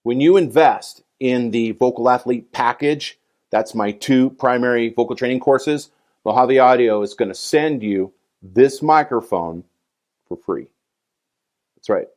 when you invest in the Vocal Athlete package, that's my 2 primary vocal training courses, Mojave Audio is going to send you this microphone for free. That's right.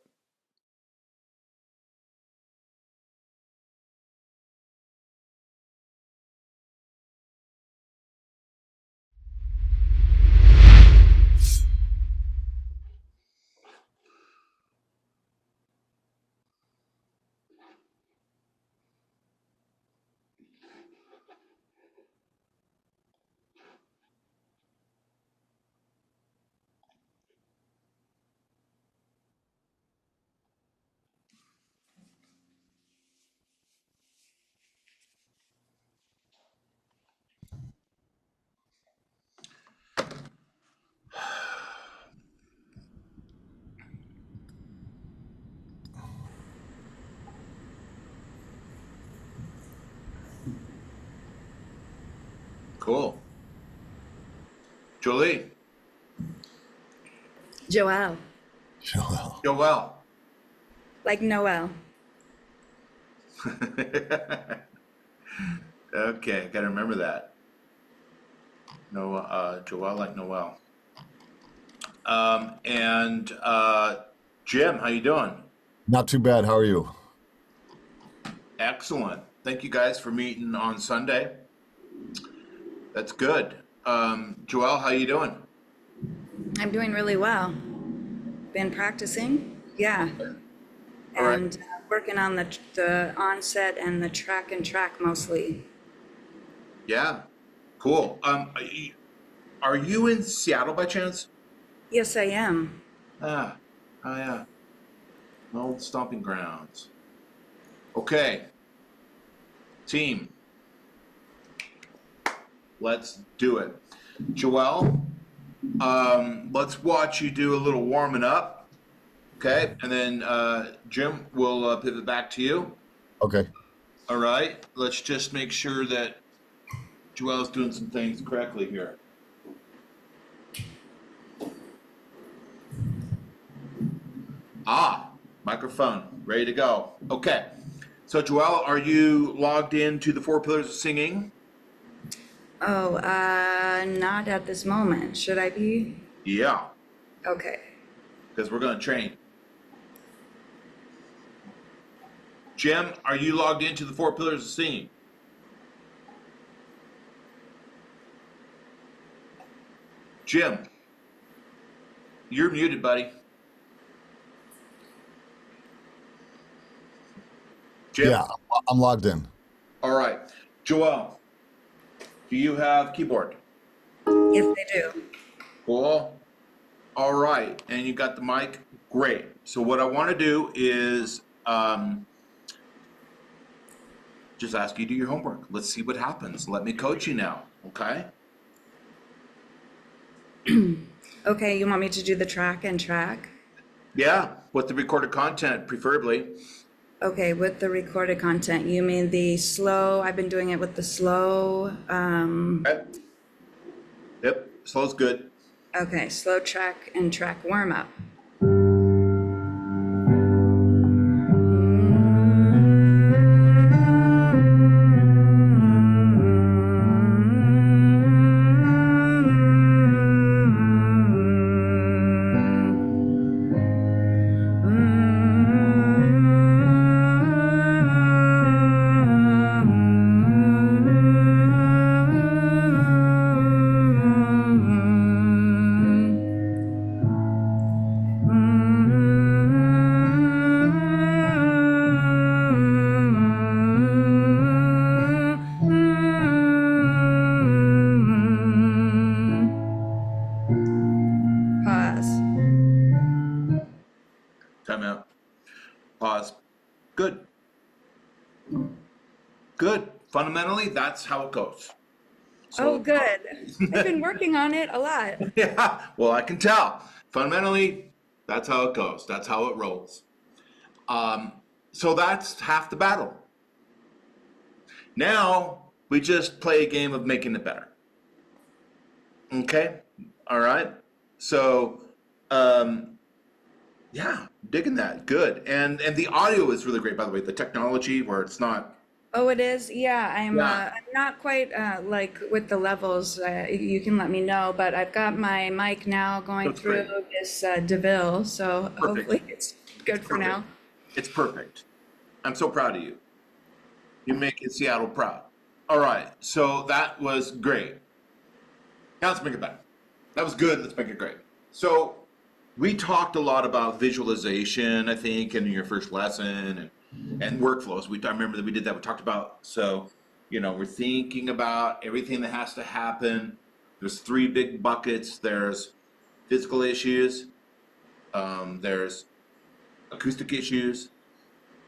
Cool. Julie. Joelle. Joelle. Like Noel. Okay, gotta remember that. Joelle like Noel. Jim, how you doing? Not too bad. How are you? Excellent. Thank you guys for meeting on Sunday. That's good. Joelle, how you doing? I'm doing really well. Been practicing, yeah. All right. And working on the onset and the track and track mostly. Yeah, cool. Are you in Seattle by chance? Yes, I am. Oh yeah. Old stomping grounds. Okay. Team. Let's do it. Joelle, let's watch you do a little warming up. Okay, and then Jim will pivot back to you. Okay. All right, let's just make sure that Joelle's doing some things correctly here. Microphone, ready to go. Okay, so Joelle, are you logged into the 4 Pillars of Singing? Oh, not at this moment. Should I be? Yeah, Okay. because we're going to train. Jim, are you logged into the 4 Pillars of Singing? Jim, you're muted, buddy. Jim? Yeah, I'm logged in. All right. Joelle, do you have keyboard? Yes, I do. Cool. All right. And you got the mic? Great. So what I want to do is just ask you to do your homework. Let's see what happens. Let me coach you now. Okay? Okay, you want me to do the track and track? Yeah, with the recorded content, preferably. Okay, with the recorded content, you mean the slow? I've been doing it with the slow. Okay. Yep, slow's good. Okay, slow track and track warm up. Pause. Time out. Pause. Good. Good. Fundamentally, that's how it goes. So, Oh, good. I've been working on it a lot. yeah, well, I can tell. Fundamentally, that's how it goes. That's how it rolls. So that's half the battle. Now we just play a game of making it better. Okay? All right? So Yeah, digging that. Good. And the audio is really great, by the way. The technology where it's not. Oh, it is? Yeah, Yeah, I'm not quite like with the levels. You can let me know, but I've got my mic now going that's through great. this DeVille, so Perfect. hopefully it's It's good for perfect. now. It's perfect. I'm so proud of you. You're making Seattle proud. All right. So that was great. Now let's make it better. That was good. Let's make it great. So we talked a lot about visualization, I think, in your first lesson and workflows. I remember that we did that. We talked about, so, we're thinking about everything that has to happen. There's three big buckets. There's physical issues. There's acoustic issues.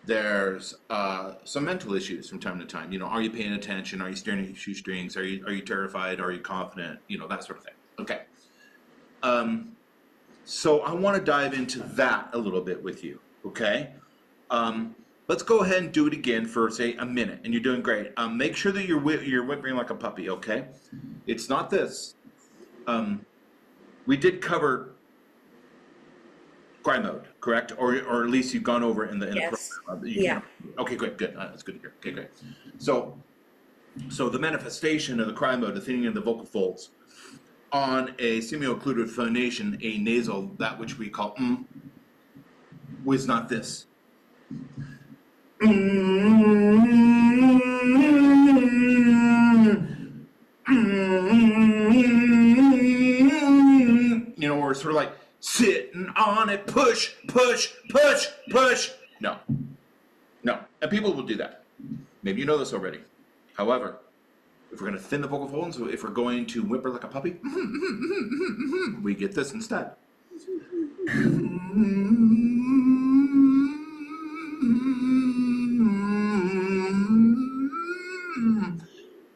There's some mental issues from time to time. Are you paying attention? Are you staring at your shoestrings? Are you terrified? Are you confident? That sort of thing. Okay. So I want to dive into that a little bit with you. Okay. Let's go ahead and do it again for say a minute, and you're doing great. Make sure that you're whimpering like a puppy. Okay. It's not this. We did cover cry mode, correct? Or at least you've gone over it in the Yes. program. Yeah. Okay, great, good. That's good to hear. Okay, great. So the manifestation of the cry mode, the thinning of the vocal folds on a semioccluded phonation, a nasal, that which we call was not this. Or sort of like sitting on it, push, push, push, push. No, no. And people will do that. Maybe you know this already. However, if we're going to thin the vocal folds, if we're going to whimper like a puppy, we get this instead.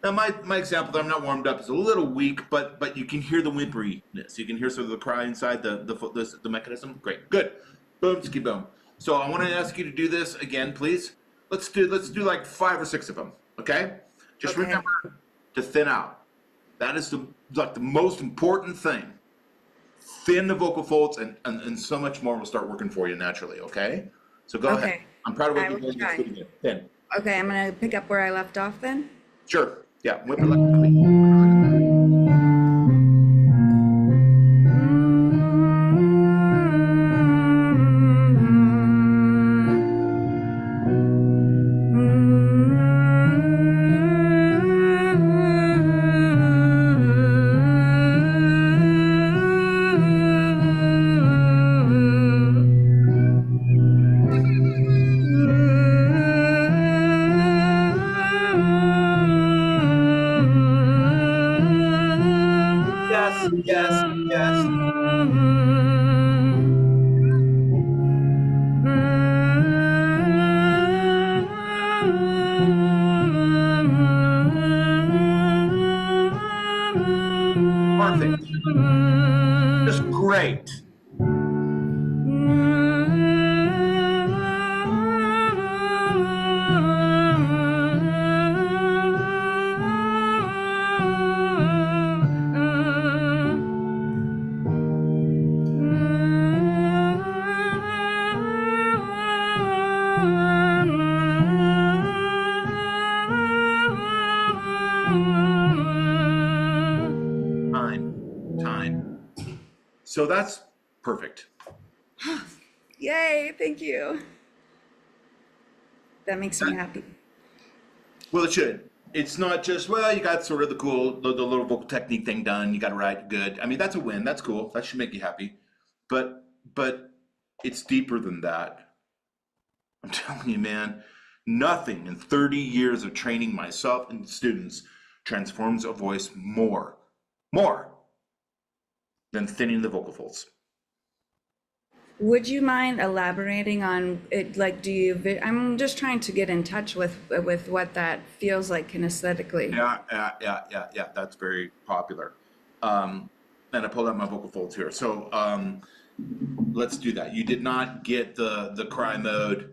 Now, my example that I'm not warmed up is a little weak, but you can hear the whimperiness. You can hear sort of the cry inside the mechanism. Great, good. Boom, ski boom. So I want to ask you to do this again, please. Let's do like 5 or 6 of them. Okay. Just Okay. remember to thin out. That is the most important thing. Thin the vocal folds, and so much more will start working for you naturally. Okay. So go ahead. Okay. I'm proud of what I you're will doing. try. It's good. Thin. Okay, I'm gonna pick up where I left off then. Sure. Yeah. Whimper like a puppy. Yes, yes, yes. Perfect. Just great. Time. So that's perfect. Yay, thank you. That makes me happy. Well, it should. It's not just, well, you got sort of the little vocal technique thing done. You got it right, good. I mean, that's a win. That's cool. That should make you happy. But it's deeper than that. I'm telling you, man, nothing in 30 years of training myself and students transforms a voice more than thinning the vocal folds. Would you mind elaborating on it? Like, I'm just trying to get in touch with what that feels like kinesthetically. Yeah. That's very popular. And I pulled out my vocal folds here. So let's do that. You did not get the cry mode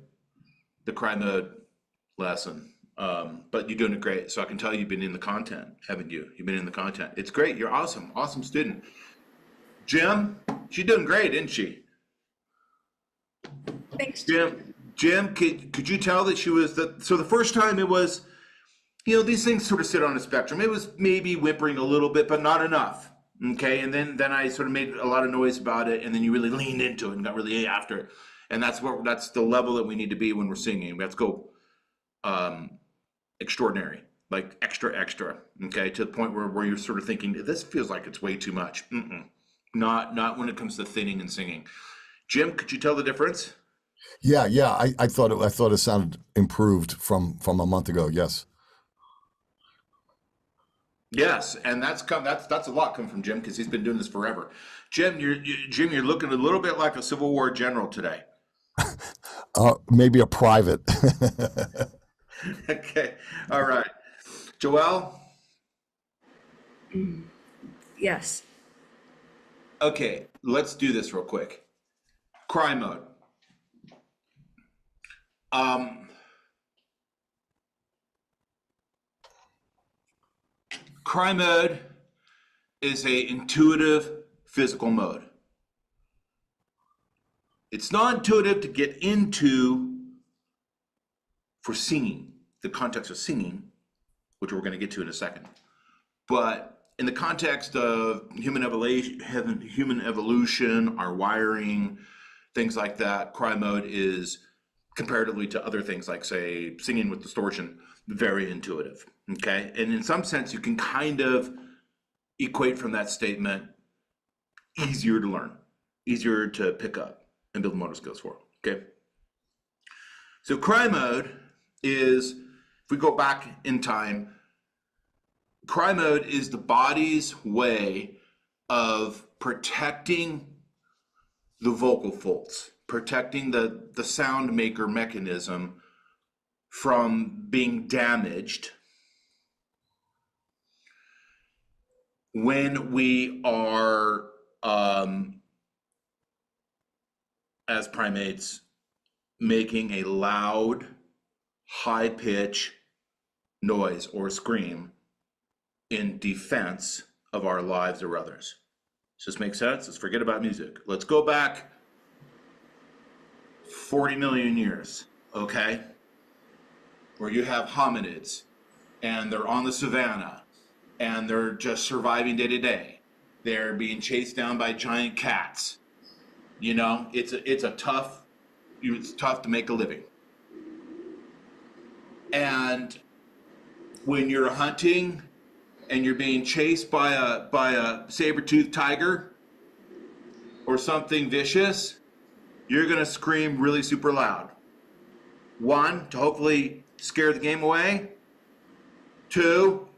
lesson, but you're doing it great. So I can tell you've been in the content, haven't you? You've been in the content. It's great. You're awesome. Awesome student. Jim, she's doing great, isn't she? Thanks. Jim, could you tell that she was so the first time it was, these things sort of sit on a spectrum. It was maybe whimpering a little bit, but not enough. Okay, and then I sort of made a lot of noise about it, and then you really leaned into it and got really after it, and that's the level that we need to be when we're singing. We have to go extraordinary, like extra, okay, to the point where you're sort of thinking, this feels like it's way too much. Not when it comes to thinning and singing. Jim, could you tell the difference? Yeah. I thought it sounded improved from a month ago. Yes. Yes, and that's a lot come from Jim because he's been doing this forever. Jim, you're looking a little bit like a Civil War general today. Maybe a private. Okay, all right, Joelle. Yes. Okay, let's do this real quick. Cry mode. Cry mode is a intuitive physical mode. It's not intuitive to get into for singing, the context of singing, which we're going to get to in a second. But in the context of human evolution, our wiring, things like that, cry mode is, comparatively to other things like, say, singing with distortion, very intuitive. Okay, and in some sense, you can kind of equate from that statement, easier to learn, easier to pick up and build motor skills for. Okay, so cry mode is, if we go back in time, cry mode is the body's way of protecting the vocal folds, protecting the sound maker mechanism from being damaged when we are, as primates, making a loud, high pitch noise or scream in defense of our lives or others. Does this make sense? Let's forget about music. Let's go back 40 million years, okay? Where you have hominids and they're on the savannah and they're just surviving day to day. They're being chased down by giant cats. It's tough to make a living. And when you're hunting and you're being chased by a saber-toothed tiger or something vicious, you're gonna scream really super loud. One, to hopefully scare the game away. Two,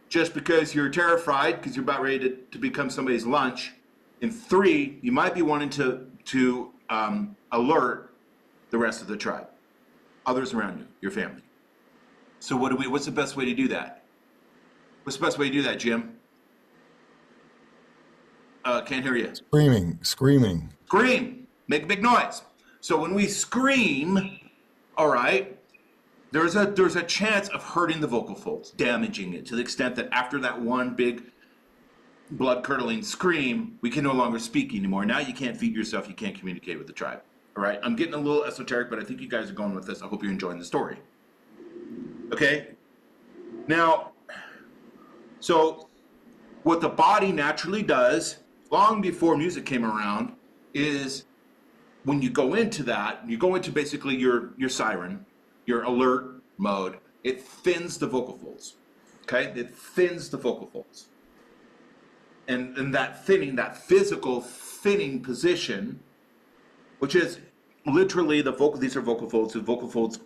just because you're terrified because you're about ready to become somebody's lunch. And three, you might be wanting to alert the rest of the tribe, others around you, your family. So what's the best way to do that? What's the best way to do that, Jim? Can't hear you. Screaming. Scream, make a big noise. So when we scream, all right, there's a chance of hurting the vocal folds, damaging it to the extent that after that one big blood-curdling scream, we can no longer speak anymore. Now you can't feed yourself, you can't communicate with the tribe. All right, I'm getting a little esoteric, but I think you guys are going with this. I hope you're enjoying the story. Okay, now, so what the body naturally does, long before music came around, is when you go into that, you go into basically your siren, your alert mode, it thins the vocal folds, okay? It thins the vocal folds. And that thinning, that physical thinning position, which is literally these are vocal folds, the vocal folds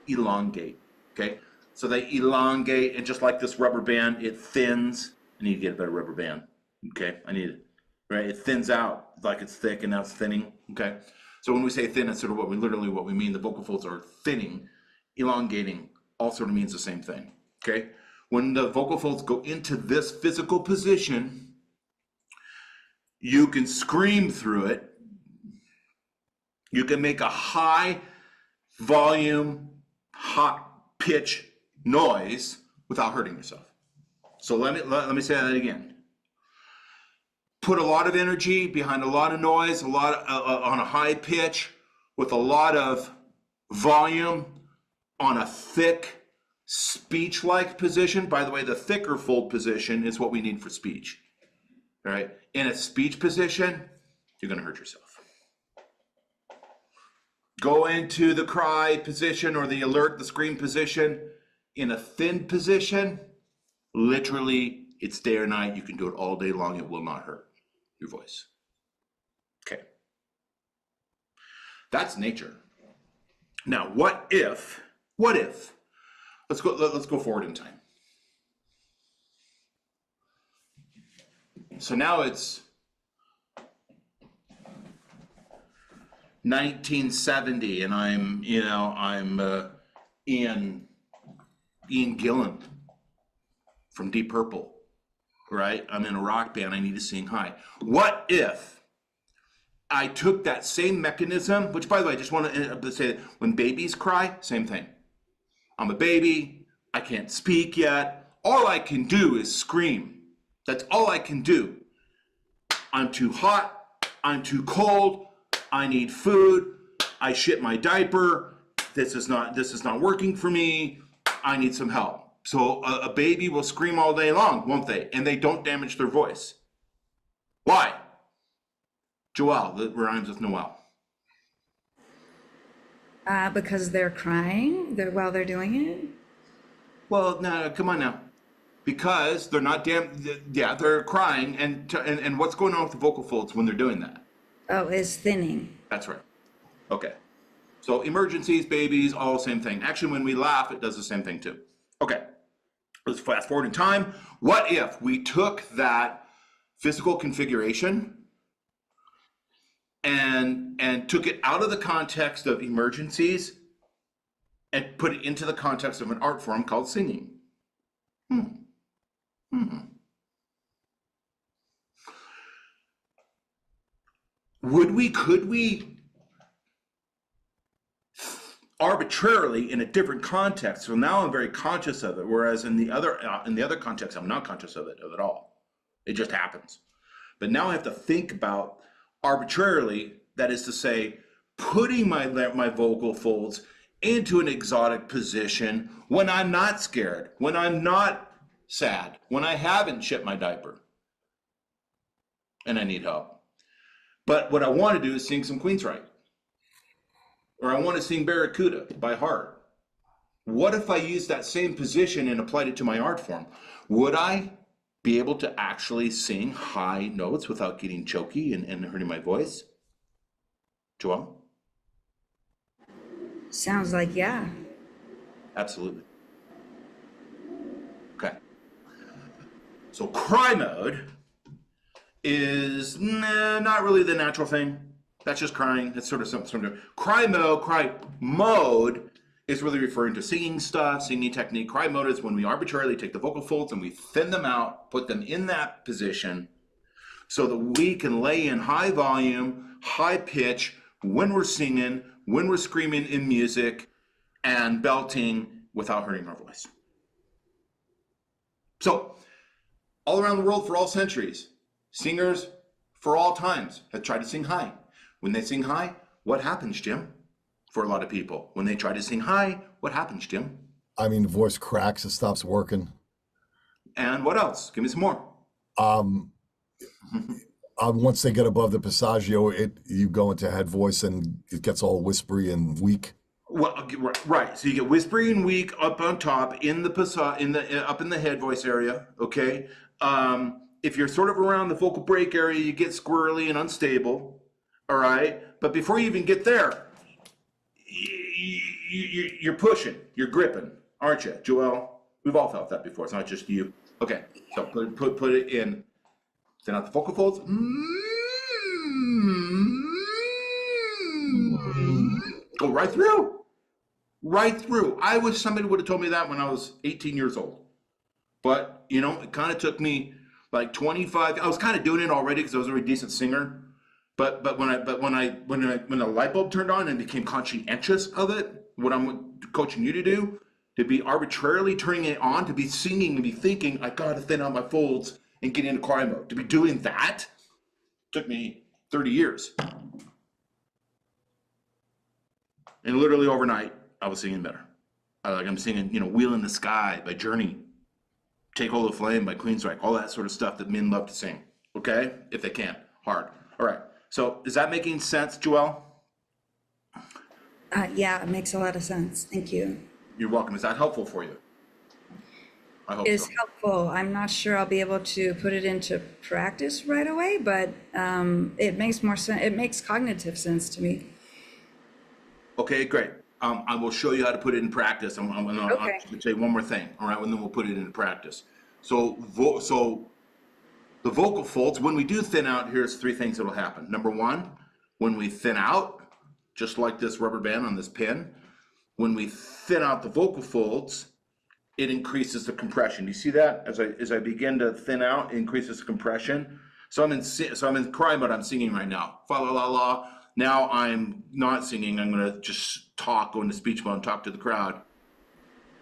elongate, okay? So they elongate, and just like this rubber band, it thins. I need to get a better rubber band, okay? I need it, right? It thins out like it's thick and now it's thinning, okay? So when we say thin, it's sort of what we mean. The vocal folds are thinning, elongating, all sort of means the same thing, okay? When the vocal folds go into this physical position, you can scream through it. You can make a high volume, hot pitch noise without hurting yourself. So let me say that again. Put a lot of energy behind a lot of noise, on a high pitch, with a lot of volume on a thick speech-like position. By the way, the thicker fold position is what we need for speech. All right, in a speech position, you're going to hurt yourself. Go into the cry position or the alert, the scream position in a thin position. Literally, it's day or night. You can do it all day long. It will not hurt your voice. Okay. That's nature. Now, what if, let's go forward in time. So now it's 1970 and I'm Ian Gillan from Deep Purple, right? I'm in a rock band, I need to sing high. What if I took that same mechanism, which by the way, I just want to say that when babies cry, same thing. I'm a baby, I can't speak yet. All I can do is scream. That's all I can do. I'm too hot, I'm too cold, I need food, I shit my diaper, this is not working for me, I need some help. So a baby will scream all day long, won't they? And they don't damage their voice. Why? Joelle, that rhymes with Noel. Because they're crying while they're doing it? Well, no, come on now. Because they're not they're crying, and what's going on with the vocal folds when they're doing that? Oh, it's thinning. That's right. Okay. So emergencies, babies, all same thing. Actually, when we laugh, it does the same thing too. Okay. Let's fast forward in time. What if we took that physical configuration and took it out of the context of emergencies and put it into the context of an art form called singing? Could we arbitrarily in a different context? So now I'm very conscious of it, whereas in the other context, I'm not conscious of it at all. It just happens. But now I have to think about arbitrarily, that is to say, putting my vocal folds into an exotic position when I'm not scared, when I'm not sad, when I haven't shit my diaper and I need help. But what I want to do is sing some Queensryche, or I want to sing Barracuda by heart. What if I used that same position and applied it to my art form? Would I be able to actually sing high notes without getting choky and hurting my voice? Joelle? Sounds like, yeah. Absolutely. Okay. So cry mode is not really the natural thing. That's just crying. That's sort of something. Cry mode is really referring to singing stuff, singing technique. Cry mode is when we arbitrarily take the vocal folds and we thin them out, put them in that position so that we can lay in high volume, high pitch when we're singing, when we're screaming in music and belting without hurting our voice. So all around the world for all centuries, singers for all times have tried to sing high. When they sing high, what happens, Jim? For a lot of people, when they try to sing high, what happens, Jim? I mean, the voice cracks, it stops working. And what else? Give me some more. Once they get above the passaggio, you go into head voice and it gets all whispery and weak. Well, right. So you get whispery and weak up on top up in the head voice area. Okay. If you're sort of around the vocal break area, you get squirrely and unstable. All right. But before you even get there, you're pushing, you're gripping, aren't you, Joelle? We've all felt that before. It's not just you. Okay. So put it in. Then out the vocal folds. Go right through. Right through. I wish somebody would have told me that when I was 18 years old. But, you know, it kind of took me like 25. I was kind of doing it already because I was a really decent singer. But when the light bulb turned on and became conscientious of it, what I'm coaching you to do, to be arbitrarily turning it on, to be singing and be thinking, I got to thin out my folds and get into cry mode. To be doing that took me 30 years. And literally overnight, I was singing better. I'm singing, Wheel in the Sky by Journey, Take Hold of Flame by Queensryche, all that sort of stuff that men love to sing, okay? If they can, hard. All right, so is that making sense, Joelle? Yeah, it makes a lot of sense. Thank you. You're welcome. Is that helpful for you? I hope Is so. helpful. I'm not sure I'll be able to put it into practice right away, but it makes more sense. It makes cognitive sense to me. Okay, great. I will show you how to put it in practice. I'm going to say one more thing, all right, and then we'll put it into practice. So the vocal folds, when we do thin out, here's 3 things that will happen. Number 1, when we thin out, just like this rubber band on this pin, when we thin out the vocal folds, it increases the compression. You see that? As I begin to thin out, it increases the compression. So I'm in cry mode. I'm singing right now. Fa la la la. Now I'm not singing. I'm going to just talk, go into speech mode, talk to the crowd.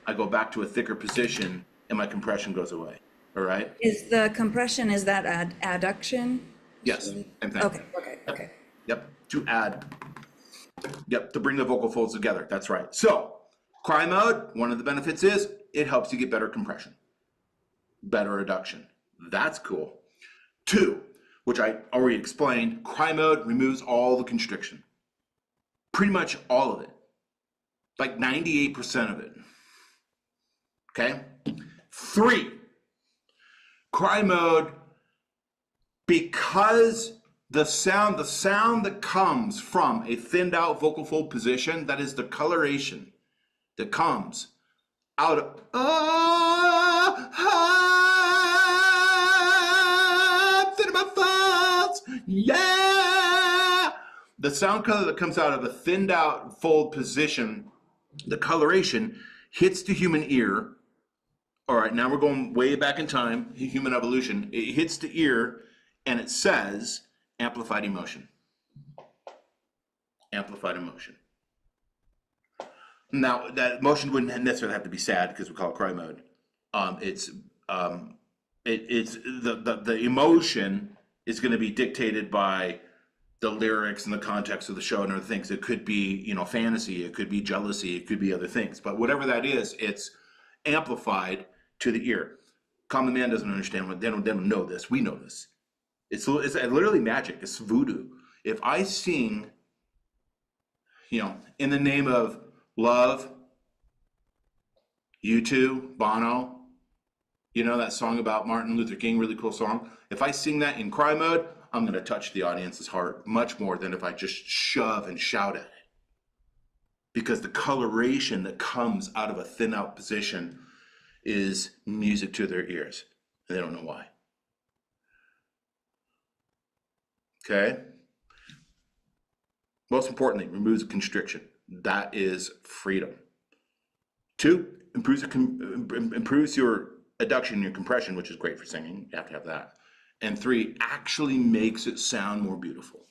I go back to a thicker position, and my compression goes away. All right? Is the compression, is that adduction? Yes. Same thing. Okay. Yep. To add. Yep. To bring the vocal folds together. That's right. So cry mode, one of the benefits is it helps you get better compression, better adduction. That's cool. 2, which I already explained, cry mode removes all the constriction. Pretty much all of it. Like 98% of it. Okay? 3, cry mode, because the sound that comes from a thinned out vocal fold position, that is the coloration that comes out of yeah. The sound color that comes out of a thinned out fold position, the coloration hits the human ear. All right, now we're going way back in time, human evolution. It hits the ear and it says amplified emotion. Amplified emotion. Now, that emotion wouldn't necessarily have to be sad because we call it cry mode. It's the emotion is going to be dictated by the lyrics and the context of the show and other things. It could be, fantasy, it could be jealousy, it could be other things. But whatever that is, it's amplified to the ear. Common man doesn't understand what they don't know this. We know this. It's literally magic. It's voodoo. If I sing, in the name of love, U2, Bono, that song about Martin Luther King, really cool song. If I sing that in cry mode, I'm going to touch the audience's heart much more than if I just shove and shout at it. Because the coloration that comes out of a thin out position is music to their ears. And they don't know why. Okay? Most importantly, removes the constriction. That is freedom. 2, improves your adduction, your compression, which is great for singing. You have to have that. And 3, actually makes it sound more beautiful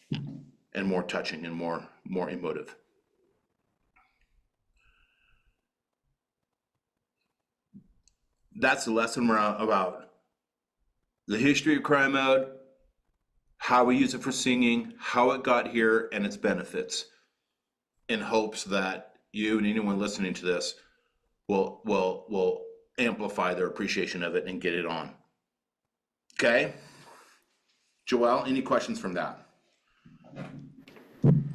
and more touching and more emotive. That's the lesson about the history of cry mode, how we use it for singing, how it got here, and its benefits, in hopes that you and anyone listening to this will amplify their appreciation of it and get it on. Okay? Joelle, any questions from that?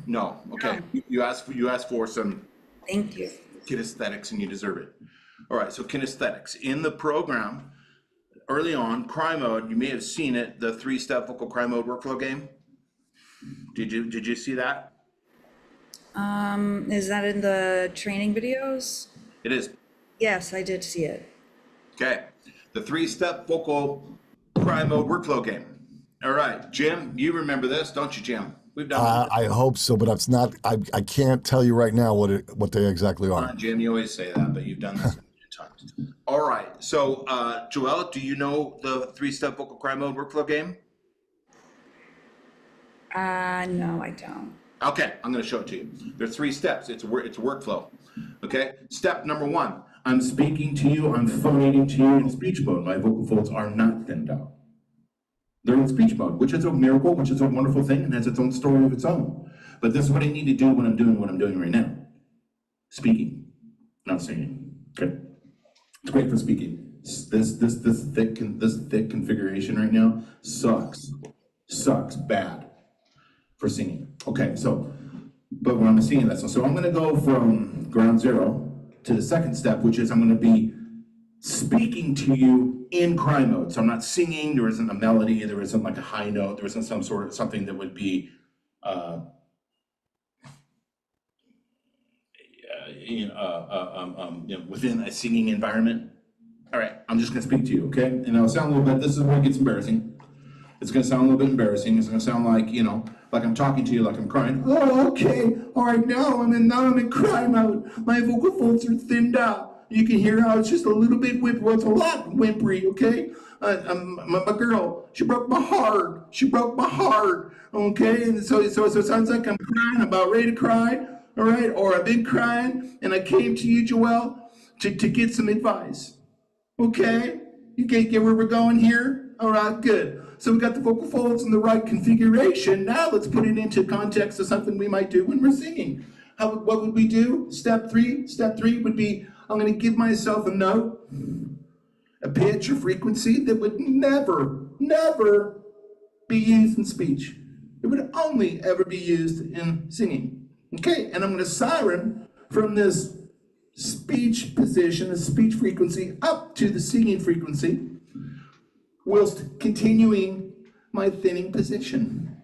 No. Okay. No. You asked for some Thank you. kinesthetics, and you deserve it. All right, so kinesthetics. In the program, early on, cry mode, you may have seen it, the 3-step vocal cry mode workflow game. Did you see that? Is that in the training videos? It is. Yes, I did see it. Okay. The 3-step vocal cry mode workflow game. All right, Jim, you remember this, don't you, Jim? We've done I hope so, but it's not. I can't tell you right now what they exactly are. Jim, you always say that, but you've done this a million times. All right, so Joelle, do you know the 3-step vocal cry mode workflow game? No, I don't. Okay, I'm going to show it to you. There's 3 steps. It's a workflow. Okay. Step number 1: I'm speaking to you. I'm phonating to you in speech mode. My vocal folds are not thinned out. They're in speech mode, which is a miracle, which is a wonderful thing, and has its own story of its own. But this is what I need to do when I'm doing what I'm doing right now. speaking, not singing. Okay, it's great for speaking. This thick configuration right now sucks bad for singing. Okay, so but when I'm singing that song, so I'm going to go from ground zero to the second step, which is I'm going to be speaking to you in cry mode. So I'm not singing. There isn't a melody. There isn't like a high note. There isn't some sort of something that would be within a singing environment. All right, I'm just gonna speak to you, okay? And it'll sound a little bit, this is where it gets embarrassing. It's gonna sound a little bit embarrassing. It's gonna sound like, like I'm talking to you, like I'm crying. Oh, okay, all right, now I'm in cry mode. My vocal folds are thinned out. You can hear how it's just a little bit whimpery, well, it's a lot whimpery, okay? My girl, she broke my heart. Okay? And so it sounds like I'm crying, I'm about ready to cry, all right? Or I've been crying, and I came to you, Joelle, to get some advice. Okay, you get where we're going here? All right, good. So we got the vocal folds in the right configuration. Now let's put it into context of something we might do when we're singing. What would we do? Step three would be, I'm gonna give myself a note, a pitch or frequency that would never be used in speech. It would only ever be used in singing. Okay, and I'm gonna siren from this speech position, the speech frequency, up to the singing frequency, whilst continuing my thinning position.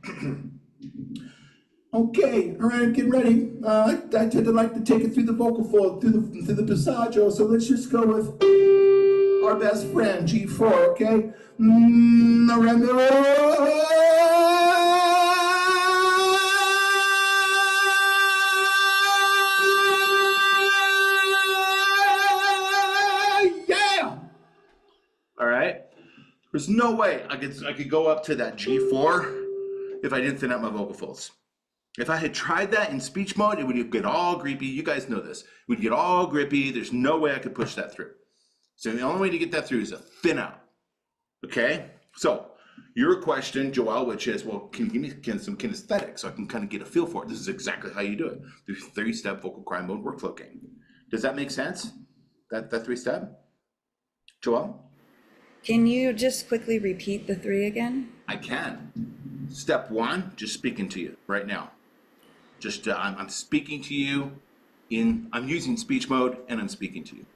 Okay, all right, get ready. I tend to like to take it through the vocal fold, through the passaggio, so let's just go with our best friend, G4, okay? All right, there's no way I could go up to that G4 if I didn't thin out my vocal folds. If I had tried that in speech mode, it would get all grippy. You guys know this. It would get all grippy. There's no way I could push that through. So the only way to get that through is to thin out. Okay, so your question, Joelle, which is, well, can you give me some kinesthetic so I can kind of get a feel for it? This is exactly how you do it. The 3-step vocal cry mode workflow game. Does that make sense? That 3-step? Joelle? Can you just quickly repeat the 3 again? I can. Step 1, just speaking to you right now. Just I'm speaking to you I'm using speech mode and I'm speaking to you.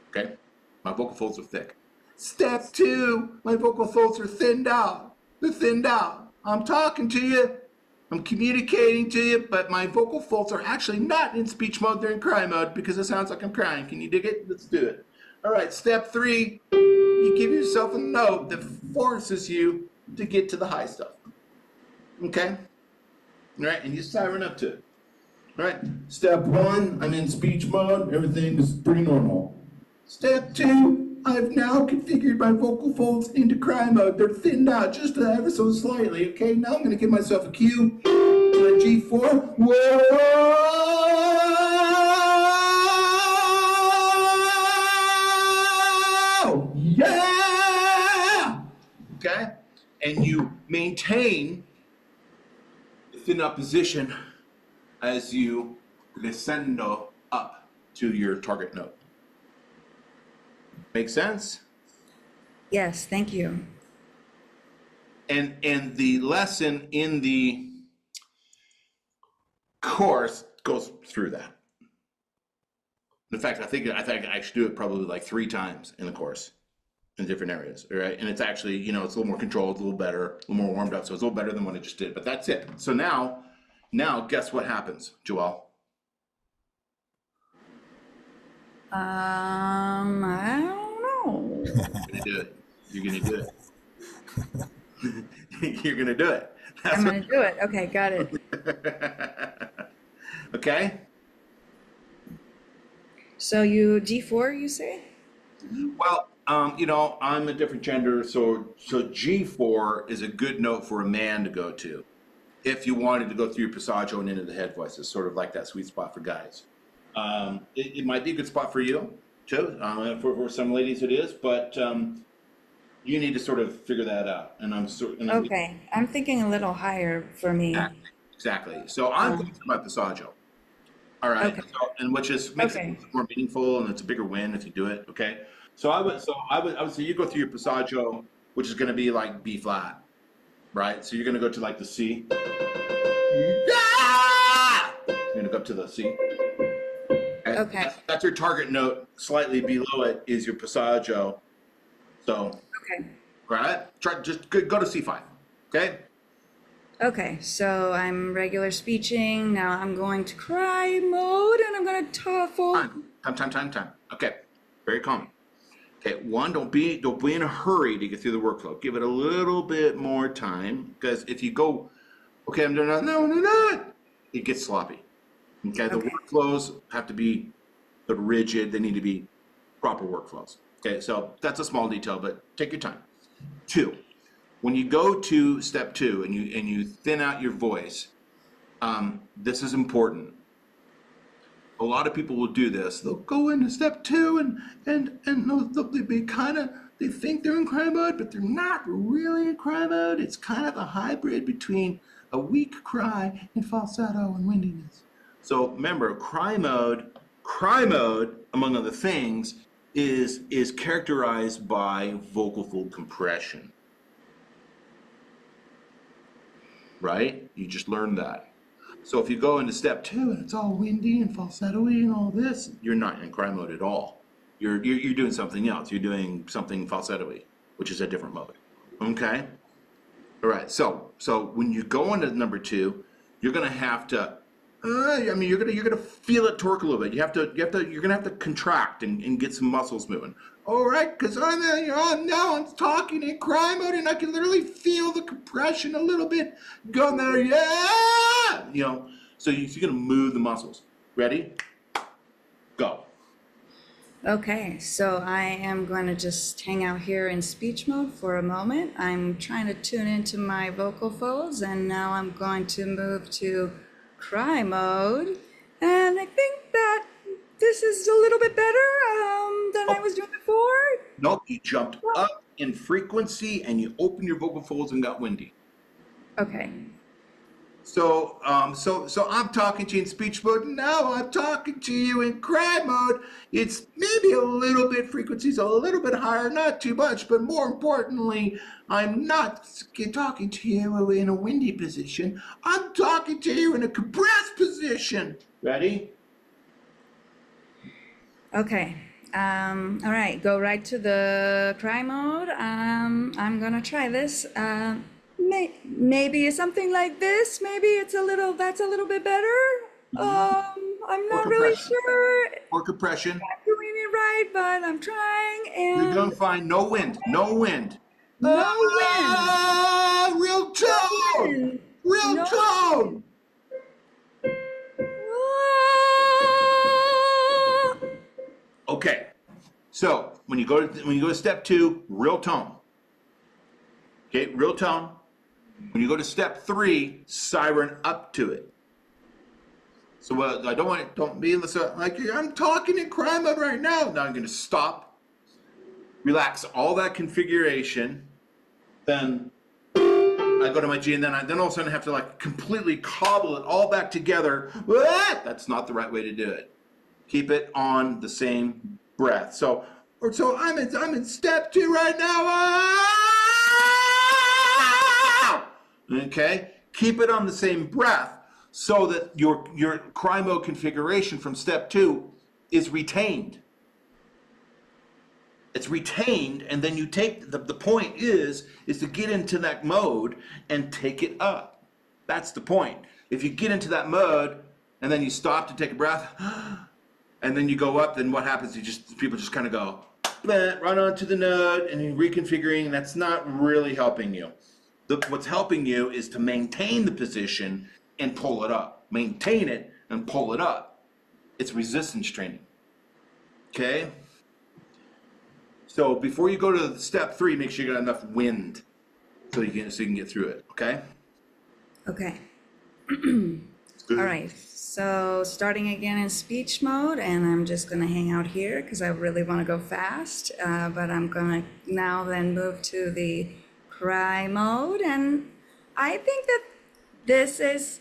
Okay? My vocal folds are thick. Step 2, my vocal folds are thinned out. They're thinned out. I'm talking to you. I'm communicating to you, but my vocal folds are actually not in speech mode. They're in cry mode because it sounds like I'm crying. Can you dig it? Let's do it. All right, step 3, you give yourself a note that forces you to get to the high stuff. Okay? All right, and you siren up to it. All right, step 1, I'm in speech mode. Everything is pretty normal. Step 2, I've now configured my vocal folds into cry mode. They're thinned out just ever so slightly. Okay, now I'm going to give myself a cue to a G4. Whoa! Yeah! Okay, and you maintain the thin up position as you descendo up to your target note. Make sense? Yes, thank you. And the lesson in the course goes through that. In fact, I think I actually do it probably like 3 times in the course in different areas, all right? And it's actually, it's a little more controlled, a little better, a little more warmed up, so it's a little better than what I just did, but that's it. So now guess what happens, Joelle? I don't know. You're gonna do it. You're gonna do it. I'm gonna do it. Okay, got it. Okay? So you G4, you say? Well, I'm a different gender, so G4 is a good note for a man to go to if you wanted to go through your passaggio and into the head voice. It's sort of like that sweet spot for guys. It might be a good spot for you too. For some ladies it is, but you need to sort of figure that out. And Okay, I'm thinking a little higher for me. Exactly. So I'm going through my passaggio. All right, Okay. so, and which is makes Okay. it more meaningful, and it's a bigger win if you do it. Okay, I would say you go through your passaggio, which is going to be like B flat, right? So you're going to go to like the C. Ah! You're going to go up to the C. Okay. That's your target note. Slightly below it is your passaggio. So, Okay. right? Try just go to C5. Okay. Okay, so I'm regular speeching. Now I'm going to cry mode and I'm going to fold. Time. Okay. Very calm. Okay. One, don't be in a hurry to get through the workflow. Give it a little bit more time, because if you go, okay, I'm doing that. No, it gets sloppy. Okay. The Okay. workflows have to be rigid. They need to be proper workflows. Okay. So that's a small detail, but take your time. Two, when you go to step 2 and you thin out your voice, this is important. A lot of people will do this. They'll go into step 2 and they'll be they think they're in cry mode, but they're not really in cry mode. It's kind of a hybrid between a weak cry and falsetto and windiness. So remember, cry mode, among other things, is characterized by vocal fold compression. Right? You just learned that. So if you go into step 2 and it's all windy and falsetto-y and all this, you're not in cry mode at all. You're doing something else. You're doing something falsetto-y, which is a different mode. Okay? All right. So when you go into number 2, you're gonna have to. You're gonna feel it torque a little bit. You're gonna have to contract and get some muscles moving. All right, because now I'm talking in cry mode and I can literally feel the compression a little bit going there. Yeah, so you're gonna move the muscles. Ready? Go. Okay, so I am going to just hang out here in speech mode for a moment. I'm trying to tune into my vocal folds, and now I'm going to move to cry mode. And I think that this is a little bit better than I was doing before. Nope, you jumped up in frequency and you opened your vocal folds and got windy. Okay. So I'm talking to you in speech mode. Now I'm talking to you in cry mode. It's maybe a little bit, frequencies a little bit higher, not too much, but more importantly, I'm not talking to you in a windy position. I'm talking to you in a compressed position. Ready? Okay. All right, go right to the cry mode. I'm gonna try this. Maybe something like this. Maybe that's a little bit better. I'm not really sure Or compression. I'm doing it right, but I'm trying. You're And gonna find no wind. no wind. Real tone. Real No tone. Okay, so when you go to step 2, real tone. Okay, real tone. When you go to step 3, siren up to it. So I don't be like I'm talking in cry mode right now. Now I'm going to stop, relax all that configuration, then I go to my G, and then all of a sudden I have to like completely cobble it all back together. That's not the right way to do it. Keep it on the same breath. So I'm in step 2 right now. Okay? Keep it on the same breath so that your cry mode configuration from step 2 is retained. It's retained, and then you take the point is to get into that mode and take it up. That's the point. If you get into that mode and then you stop to take a breath, and then you go up, then what happens? People just kind of go, run onto the note, and you're reconfiguring, and that's not really helping you. What's helping you is to maintain the position and pull it up. Maintain it and pull it up. It's resistance training. Okay? So before you go to step 3, make sure you got enough wind so you can get through it. Okay? Okay. Good. All right. So starting again in speech mode, and I'm just going to hang out here because I really want to go fast. But I'm going to now then move to the cry mode, and I think that this is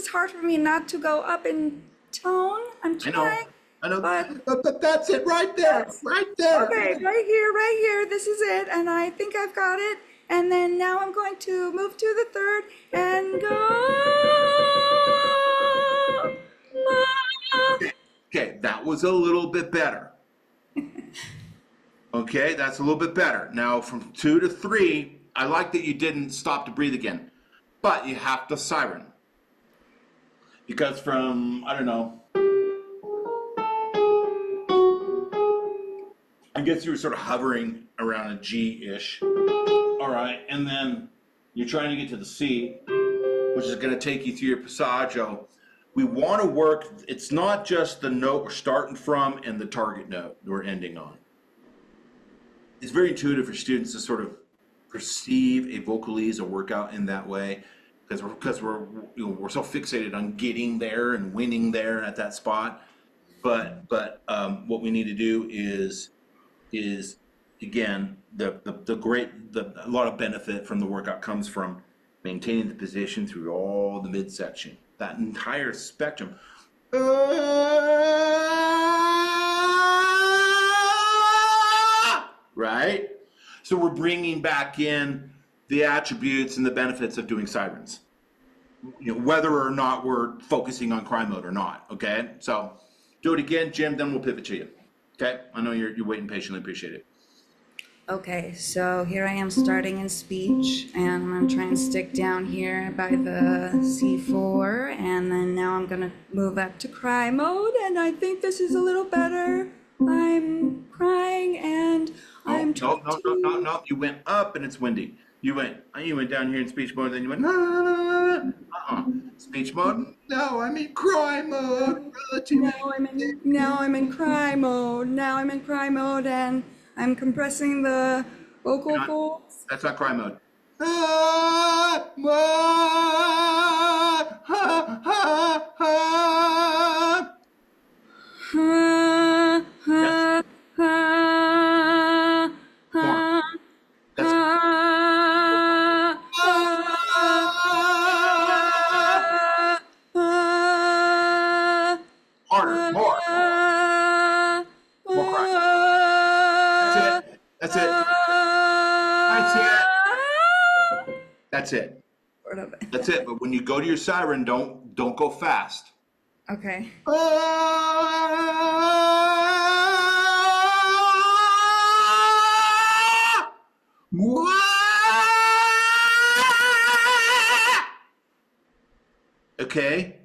hard for me not to go up in tone. I'm I know. trying. I know. But But that's it right there. yes. Right there. Okay, right here. This is it, and I think I've got it. And then now I'm going to move to the third and go. Okay, that was a little bit better. Okay, that's a little bit better. Now from 2 to 3, I like that you didn't stop to breathe again, but you have to siren. Because from, I don't know, I guess you were sort of hovering around a G-ish. All right, and then you're trying to get to the C, which is going to take you through your passaggio. We want to work, it's not just the note we're starting from and the target note we're ending on. It's very intuitive for students to sort of perceive a vocalese, a workout in that way, because we're so fixated on getting there and winning there at that spot. But what we need to do is again a lot of benefit from the workout comes from maintaining the position through all the midsection, that entire spectrum. Right? So we're bringing back in the attributes and the benefits of doing sirens, whether or not we're focusing on cry mode or not. Okay, so do it again, Jim, then we'll pivot to you. Okay, I know you're waiting patiently, appreciate it. Okay, so here I am starting in speech, and I'm gonna try and stick down here by the C4, and then now I'm gonna move up to cry mode, and I think this is a little better. I'm crying, and I'm trying to... No, you went up and it's windy. You went down here in speech mode, then you went, speech mode? No, I'm in cry mode. Now I'm in cry mode. Now I'm in cry mode, and I'm compressing the vocal folds. That's not cry mode. Harder, more cry. That's it. That's it. That's it. But when you go to your siren, don't go fast. Okay. Okay,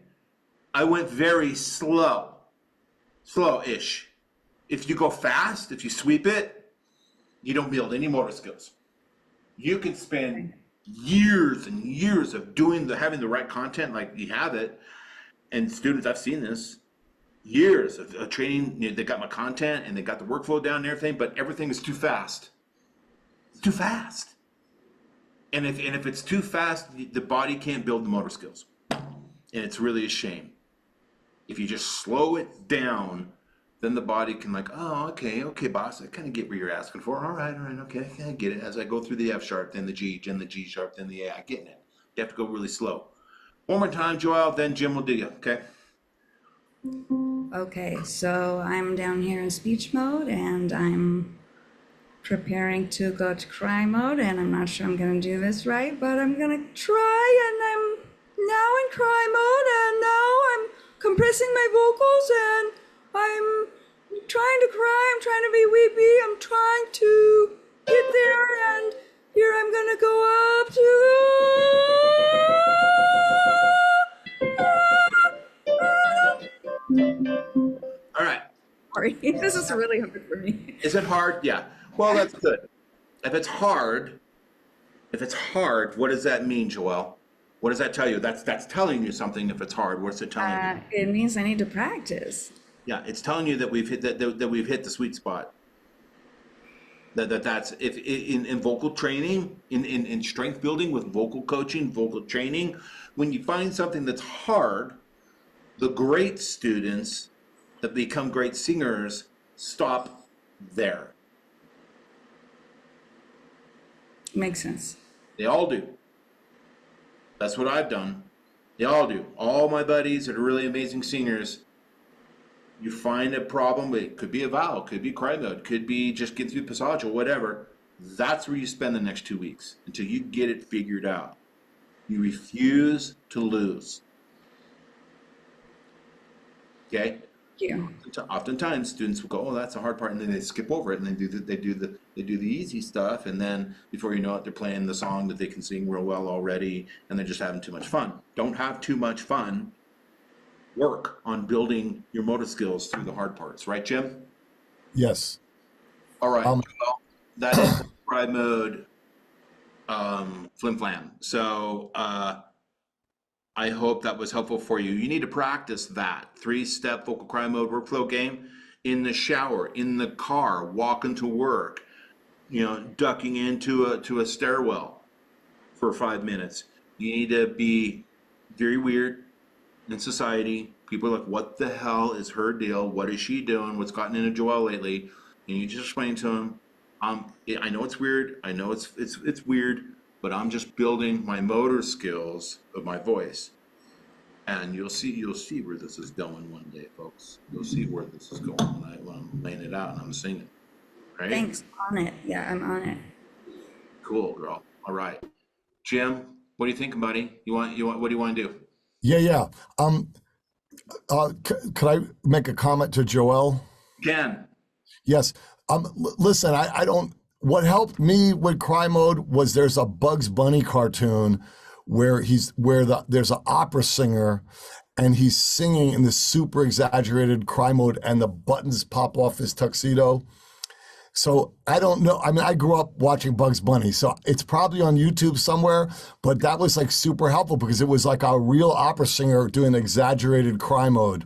I went very slow-ish. If you go fast, if you sweep it, you don't build any motor skills. You can spend years and years of having the right content, like you have it, and students, I've seen this, years of training, they got my content and they got the workflow down and everything, but everything is too fast. It's too fast. And if it's too fast, the body can't build the motor skills. And it's really a shame. If you just slow it down, then the body can okay, boss, I kind of get what you're asking for. All right, okay, I get it. As I go through the F sharp, then the G, then the G sharp, then the A, I get it. You have to go really slow. One more time, Joel, then Jim will do you, okay? Okay, so I'm down here in speech mode, and I'm preparing to go to cry mode, and I'm not sure I'm gonna do this right, but I'm gonna try, and I'm now in cry mode, and now I'm compressing my vocals, and I'm trying to cry, I'm trying to be weepy, I'm trying to get there, and here I'm gonna go up to All right. Sorry, this is really hard for me. Is it hard? Yeah. Well, that's good. If it's hard, what does that mean, Joelle? What does that tell you? That's telling you something. If it's hard, what's it telling you? It means I need to practice. Yeah, it's telling you that we've hit that we've hit the sweet spot. That's if in vocal training, in strength building with vocal coaching, vocal training, when you find something that's hard, the great students that become great singers stop there. Makes sense. They all do. That's what I've done. They all do. All my buddies that are really amazing singers You find a problem, it could be a vowel, could be cry mode, could be just getting through the passage or whatever. That's where you spend the next 2 weeks until you get it figured out. You refuse to lose. Okay? Thank you. Oftentimes students will go, oh, that's the hard part, and then they skip over it and they do the easy stuff, and then before you know it, they're playing the song that they can sing real well already, and they're just having too much fun. Don't have too much fun. Work on building your motor skills through the hard parts, right, Jim? Yes. All right. Well, that is cry mode flim flam. So I hope that was helpful for you. You need to practice that 3-step vocal cry mode workflow game in the shower, in the car, walking to work, ducking into a stairwell for 5 minutes. You need to be very weird in society. People are like, what the hell is her deal? What is she doing? What's gotten into Joelle lately? And you just explain to them, I know it's weird. I know it's weird, but I'm just building my motor skills of my voice. And you'll see where this is going one day, folks. You'll see where this is going when I'm laying it out and I'm singing. Right? Thanks. On it. Yeah, I'm on it. Cool, girl. All right. Jim, what do you think, buddy? What do you want to do? Yeah. Could I make a comment to Joelle? Can. Yes. Listen, I don't. What helped me with cry mode was there's a Bugs Bunny cartoon where there's an opera singer and he's singing in this super exaggerated cry mode and the buttons pop off his tuxedo. So I don't know. I mean, I grew up watching Bugs Bunny, so it's probably on YouTube somewhere, but that was like super helpful because it was like a real opera singer doing exaggerated cry mode.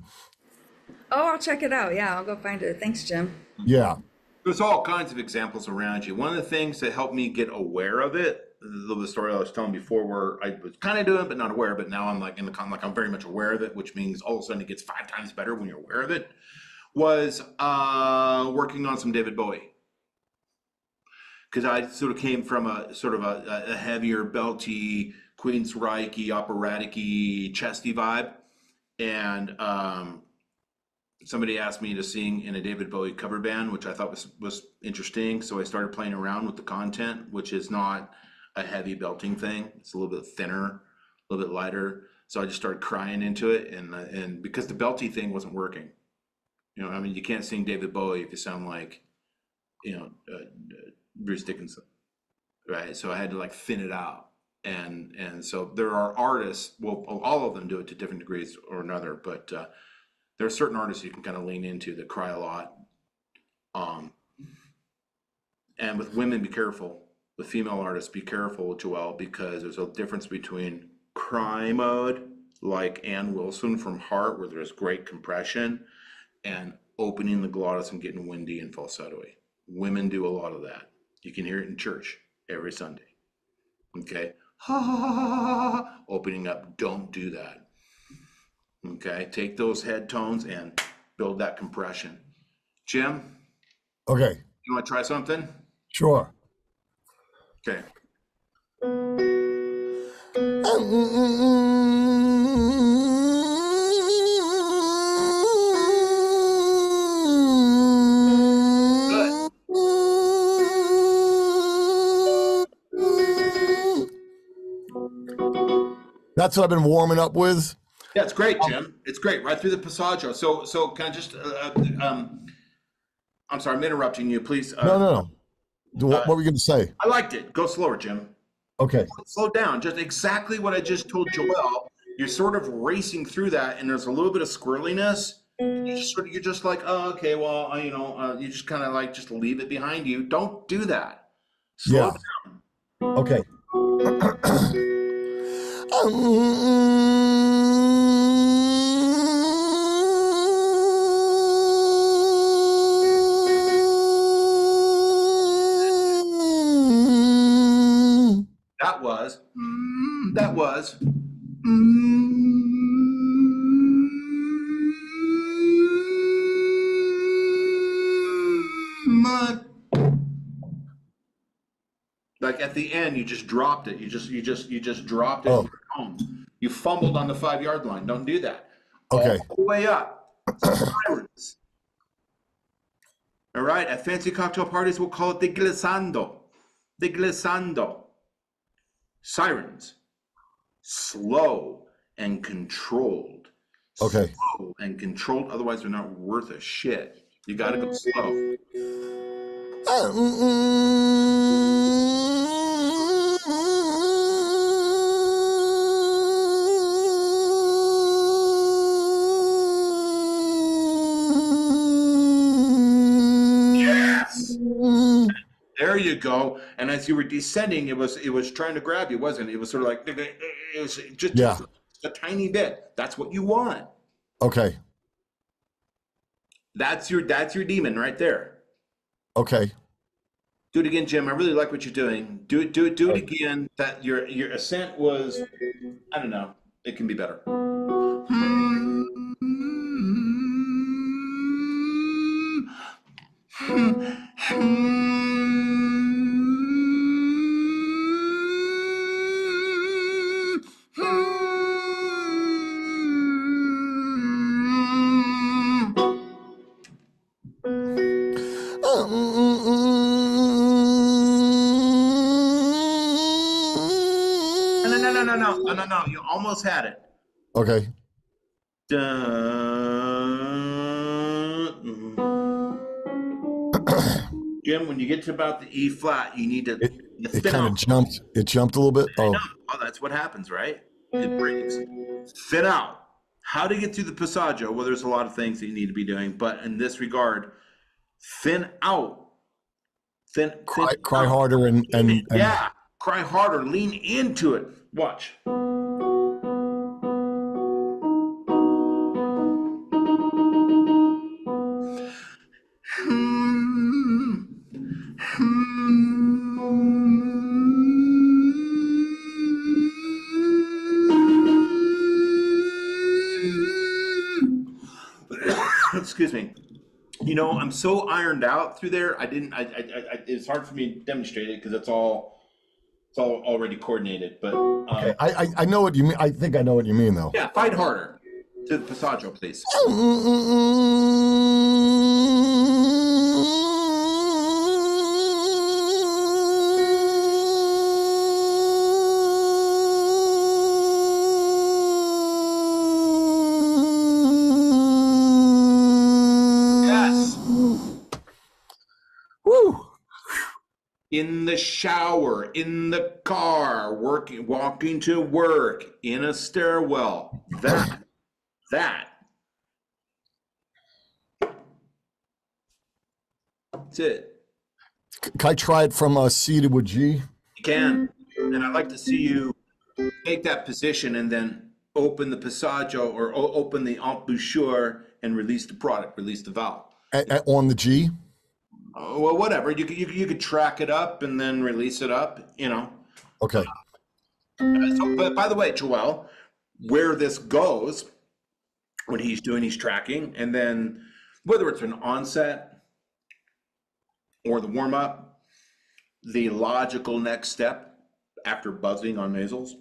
Oh, I'll check it out. Yeah, I'll go find it. Thanks, Jim. Yeah. There's all kinds of examples around you. One of the things that helped me get aware of it, the story I was telling before, where I was kind of doing it but not aware, but now I'm like I'm very much aware of it, which means all of a sudden it gets 5 times better when you're aware of it, was working on some David Bowie. Because I sort of came from a heavier, belty, Queensryche-y, operatic-y, chesty vibe, and somebody asked me to sing in a David Bowie cover band, which I thought was interesting. So I started playing around with the content, which is not a heavy belting thing. It's a little bit thinner, a little bit lighter. So I just started crying into it, and because the belty thing wasn't working, I mean, you can't sing David Bowie if you sound like, Bruce Dickinson, right? So I had to like thin it out, and so there are artists. Well, all of them do it to different degrees or another, but there are certain artists you can kind of lean into that cry a lot. And with women, be careful. With female artists, be careful, Joelle, because there's a difference between cry mode, like Ann Wilson from Heart, where there's great compression, and opening the glottis and getting windy and falsetto-y. Women do a lot of that. You can hear it in church every Sunday. Okay? Ha ha ha ha ha. Opening up. Don't do that. Okay? Take those head tones and build that compression. Jim? Okay. You want to try something? Sure. Okay. That's what I've been warming up with. Yeah, it's great, Jim. It's great, right through the passaggio. So can I just, I'm sorry, I'm interrupting you, please. No. What were you going to say? I liked it. Go slower, Jim. Okay. Slow down. Just exactly what I just told Joelle. You're sort of racing through that, and there's a little bit of squirreliness. You're just like, oh, okay, well, you just kind of like just leave it behind you. Don't do that. Slow down. Okay. That was. Like at the end, you just dropped it. You just dropped it. Oh. You fumbled on the 5-yard line. Don't do that. Okay. All the way up. Sirens. All right, at fancy cocktail parties, we'll call it the glissando. The glissando. Sirens. Slow and controlled. Okay. Slow and controlled, otherwise they're not worth a shit. You gotta go slow. Yes. There you go. And as you were descending, it was trying to grab you, wasn't it? It was sort of like it was just a tiny bit. That's what you want. Okay. That's your demon right there. Okay. Do it again, Jim. I really like what you're doing. Do it again. That your ascent was, I don't know. It can be better. No. You almost had it. Okay. Jim, when you get to about the E flat, you need to It kind of jumped. It jumped a little bit. Oh, that's what happens, right? It breaks. Thin out. How to get through the passaggio? Well, there's a lot of things that you need to be doing, but in this regard, thin out. Cry harder and yeah, cry harder. Lean into it. Watch. Excuse me. You know, I'm so ironed out through there. It's hard for me to demonstrate it because it's all already coordinated. But okay. I know what you mean. I think I know what you mean, though. Yeah, fight harder to the passaggio, please. In the shower, in the car, walking to work, in a stairwell. That. That's it. Can I try it from C to a G? You can. And I'd like to see you take that position and then open the passaggio or open the embouchure and release the product, release the valve. On the G? Well, whatever. You could track it up and then release it up, you know. Okay. But by the way, Joel, where this goes, what he's doing, he's tracking, and then whether it's an onset or the warm-up, the logical next step after buzzing on nasals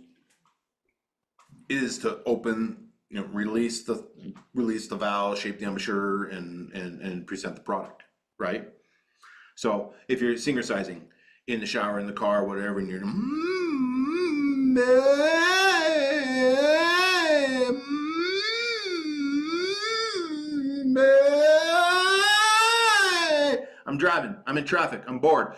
is to open, you know, release the valve, shape the embouchure, and present the product, right? So if you're singer-sizing in the shower, in the car, whatever, and you're I'm driving, I'm in traffic, I'm bored.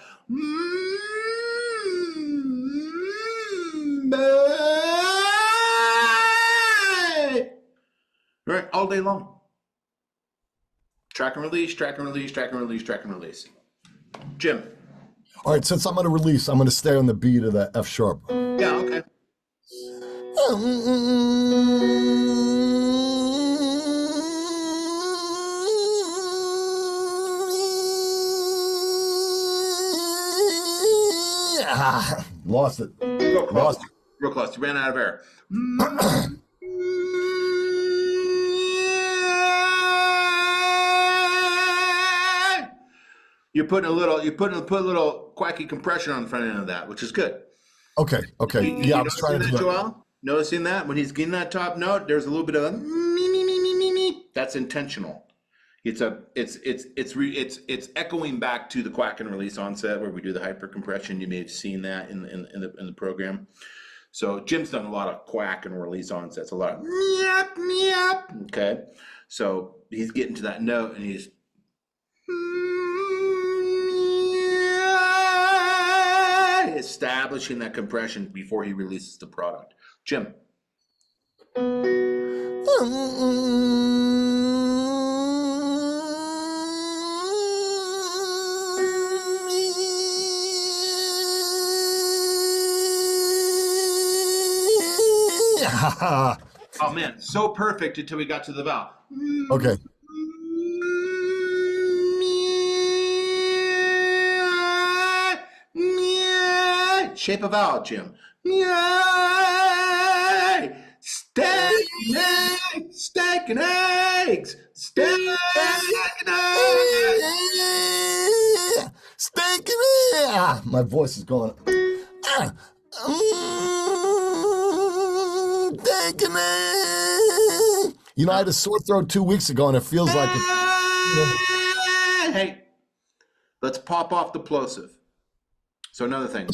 Right, all day long. Track and release, track and release, track and release, track and release. Jim. All right, since I'm going to release, I'm going to stay on the beat of the F sharp. Yeah, okay. Lost it. Lost it. Real close. You ran out of air. You put a little quacky compression on the front end of that, which is good. Okay. Yeah, I was trying to do that. Joel? Noticing that when he's getting that top note, there's a little bit of a me. That's intentional. It's echoing back to the quack and release onset where we do the hyper compression. You may have seen that in the program. So Jim's done a lot of quack and release onsets, a lot of meep, meep. Okay, so he's getting to that note and he's establishing that compression before he releases the product. Jim. Oh man, so perfect until we got to the vowel. Okay. Shape a vowel, Jim. Steak and eggs. Steak and eggs. Steak and eggs. My voice is going. Steak and eggs. You know, I had a sore throat 2 weeks ago, and it feels like it's. Hey, let's pop off the plosive. So another thing.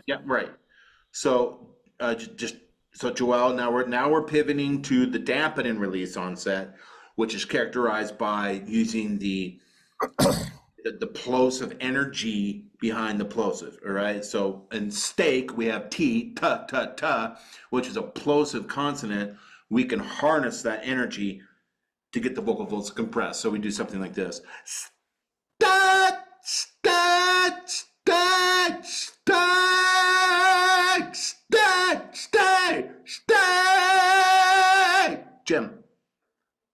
Yeah, right. So so Joel, now we're pivoting to the dampen and release onset, which is characterized by using the plosive energy behind the plosive. All right. So in steak we have T, which is a plosive consonant. We can harness that energy to get the vocal folds compressed. So we do something like this. Jim.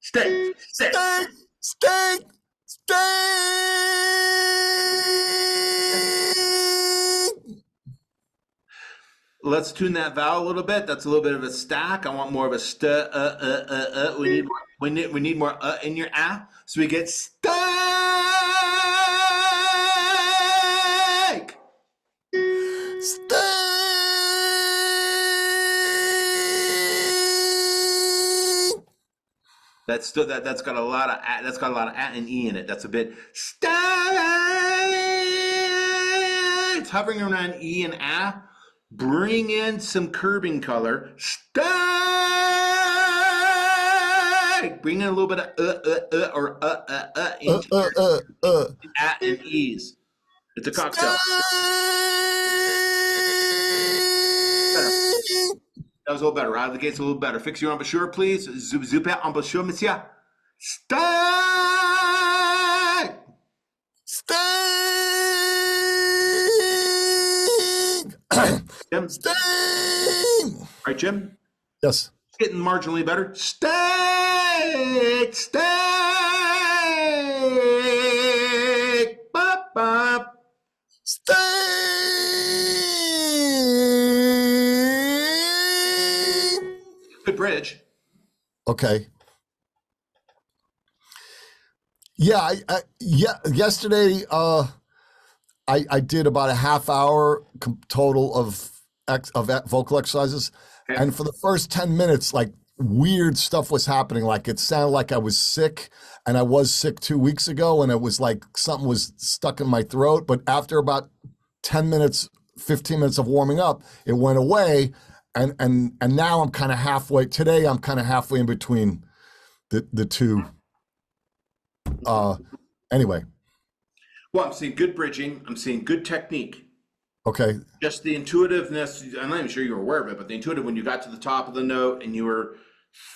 Steak. Let's tune that vowel a little bit. That's a little bit of a stack. I want more of a We need more in your so we get steak. That's got a lot of and e in it. That's a bit steak. It's hovering around e and a. Bring in some curbing color. Steak. Bring in a little bit of or into and e's. It's a cocktail. That was a little better. Out of the gates, a little better. Fix your embouchure, please. Super embouchure, monsieur. Steak. Jim. Steak. All right, Jim. Yes. Getting marginally better. Steak. Bop, bop. Steak. Good bridge. Okay. Yeah, yesterday I did about a half hour total of vocal exercises, okay. And for the first 10 minutes, like weird stuff was happening. Like it sounded like I was sick, and I was sick 2 weeks ago, and it was like something was stuck in my throat. But after about 10 minutes, 15 minutes of warming up, it went away, and now I'm kind of halfway. Today I'm kind of halfway in between the two. Anyway. Well, I'm seeing good bridging. I'm seeing good technique. Okay. Just the intuitiveness. I'm not even sure you were aware of it, but the intuitive when you got to the top of the note and you were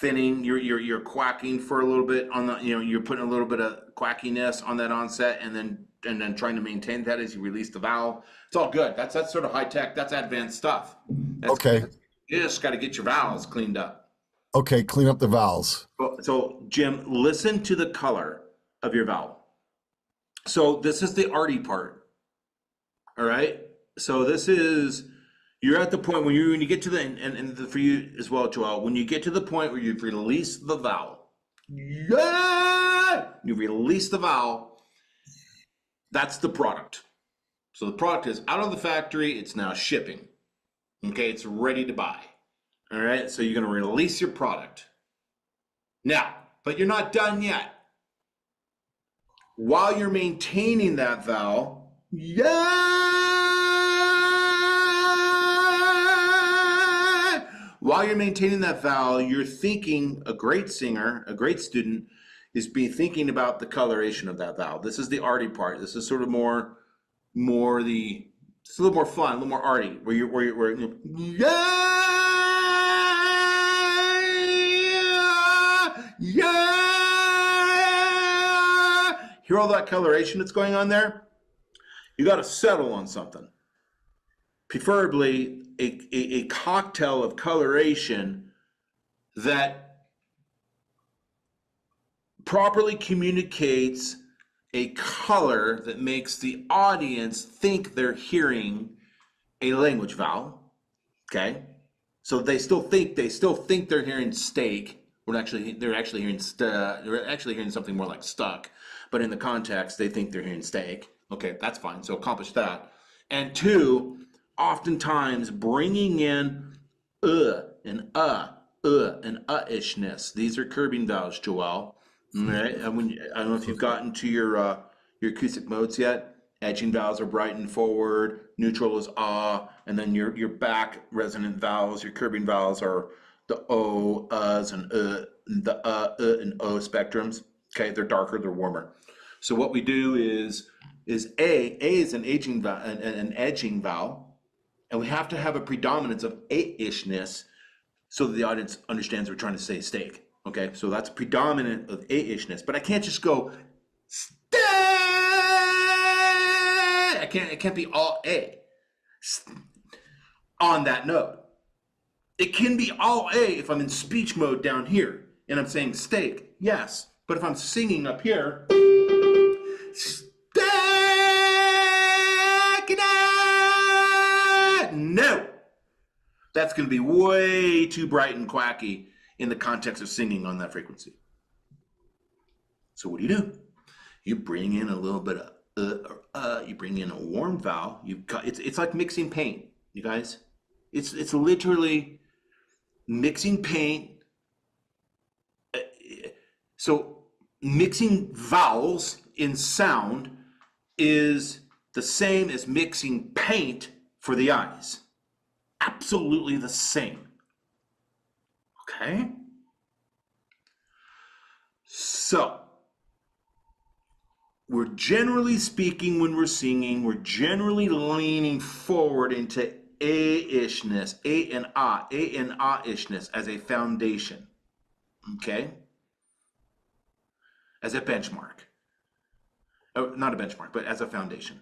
thinning, you're quacking for a little bit on the, you're putting a little bit of quackiness on that onset, and then trying to maintain that as you release the vowel. It's all good. That's sort of high tech. That's advanced stuff. Okay. You just got to get your vowels cleaned up. Okay, clean up the vowels. So Jim, listen to the color of your vowel. So this is the arty part. All right. So this is, you're at the point when you get to and for you as well, Joel, when you get to the point where you've released the vowel, you release the vowel, that's the product. So the product is out of the factory. It's now shipping. Okay. It's ready to buy. All right. So you're going to release your product. Now, but you're not done yet. While you're maintaining that vowel, while you're maintaining that vowel, you're thinking, a great singer, a great student, is thinking about the coloration of that vowel. This is the arty part. This is sort of more the, it's a little more fun, a little more arty, where you're hear all that coloration that's going on there? You got to settle on something. Preferably a cocktail of coloration that properly communicates a color that makes the audience think they're hearing a language vowel. Okay, so they still think they're hearing steak. They're actually hearing something more like stuck, but in the context they think they're hearing steak. Okay, that's fine. So accomplish that. And two, oftentimes bringing in and ishness. These are curbing vowels, Joel. All right. And I don't know if you've gotten to your acoustic modes yet. Edging vowels are bright and forward. Neutral is and then your back resonant vowels, your curbing vowels are the o, us, and the and o spectrums. Okay, they're darker, they're warmer. So what we do is A is an edging vowel, and we have to have a predominance of a-ishness so that the audience understands we're trying to say steak. Okay, so that's predominant of a-ishness, but I can't just go steak. It can't be all a on that note. It can be all a if I'm in speech mode down here and I'm saying steak, yes, but if I'm singing up here, no, that's going to be way too bright and quacky in the context of singing on that frequency. So what do? You bring in a little bit of you bring in a warm vowel. It's like mixing paint, you guys. It's literally mixing paint. So mixing vowels in sound is the same as mixing paint for the eyes. Absolutely the same. Okay? So, we're generally speaking, when we're singing, we're generally leaning forward into a-ishness, a and ah-ishness as a foundation. Okay? As a benchmark. Oh, not a benchmark, but as a foundation.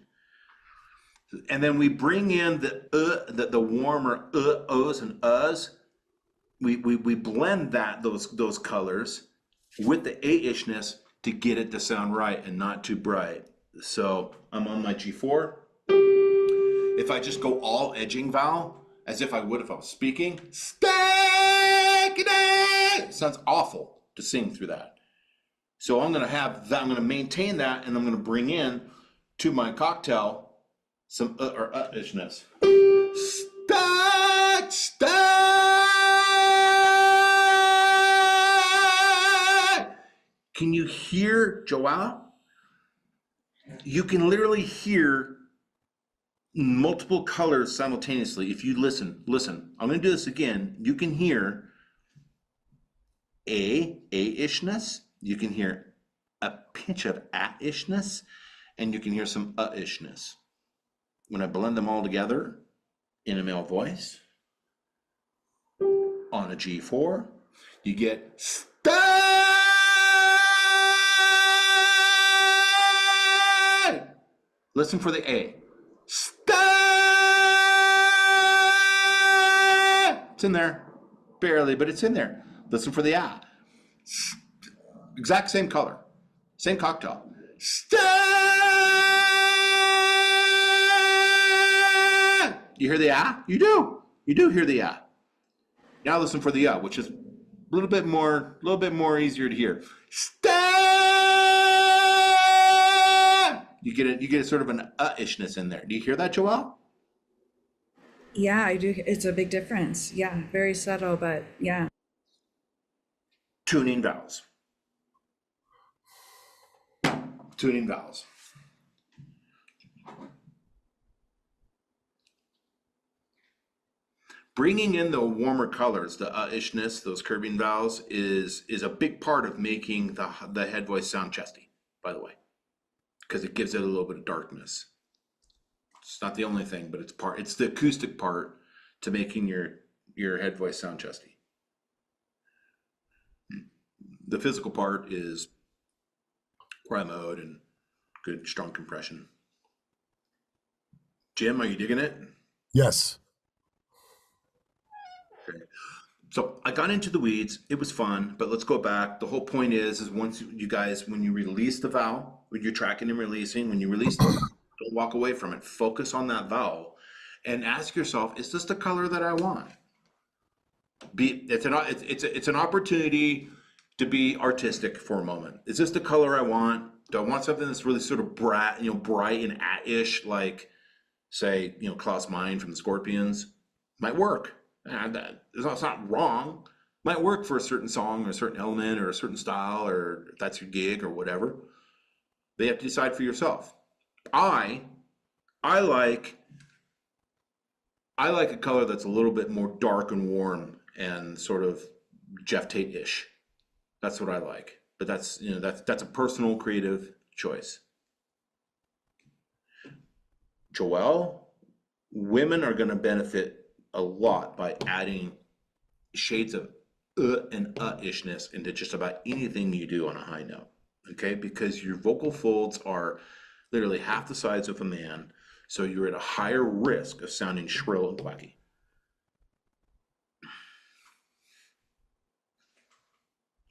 And then we bring in the warmer ohs and uhs. We blend those colors with the a-ishness to get it to sound right and not too bright. So I'm on my G4. If I just go all edging vowel, as if I would if I was speaking, it sounds awful to sing through that. So I'm going to have that. I'm going to maintain that, and I'm going to bring in to my cocktail some or ishness. Can you hear, Joao? You can literally hear multiple colors simultaneously. If you listen, I'm going to do this again. You can hear a-ishness. You can hear a pinch of a-ishness, and you can hear some ishness. When I blend them all together in a male voice on a G4, you get listen for the A. It's in there. Barely, but it's in there. Listen for the A. Exact same color. Same cocktail. You hear the A? You do. You do hear the A. Now listen for the which is a little bit more easier to hear. You get a sort of an ishness in there. Do you hear that, Joelle? Yeah, I do. It's a big difference. Yeah, very subtle, but yeah. tuning vowels. Tuning vowels. Bringing in the warmer colors, the ishness, those curving vowels, is a big part of making the head voice sound chesty, by the way, because it gives it a little bit of darkness. It's not the only thing, but it's the acoustic part to making your head voice sound chesty. The physical part is cry mode and good strong compression. Jim, are you digging it? Yes. Okay. So I got into the weeds. It was fun, but let's go back. The whole point is once you guys, when you release the vowel, when you're tracking and releasing, when you release the vowel, don't walk away from it. Focus on that vowel and ask yourself, is this the color that I want? It's an opportunity to be artistic for a moment. Is this the color I want? Do I want something that's really sort of bright and at-ish, like, say, Klaus Meine from the Scorpions? Might work. It's not wrong. Might work for a certain song or a certain element or a certain style, or if that's your gig or whatever. But you have to decide for yourself. I like a color that's a little bit more dark and warm and sort of Jeff Tate-ish. That's what I like. But that's a personal creative choice. Joelle, women are going to benefit a lot by adding shades of and ishness into just about anything you do on a high note. Okay, because your vocal folds are literally half the size of a man, so you're at a higher risk of sounding shrill and quacky.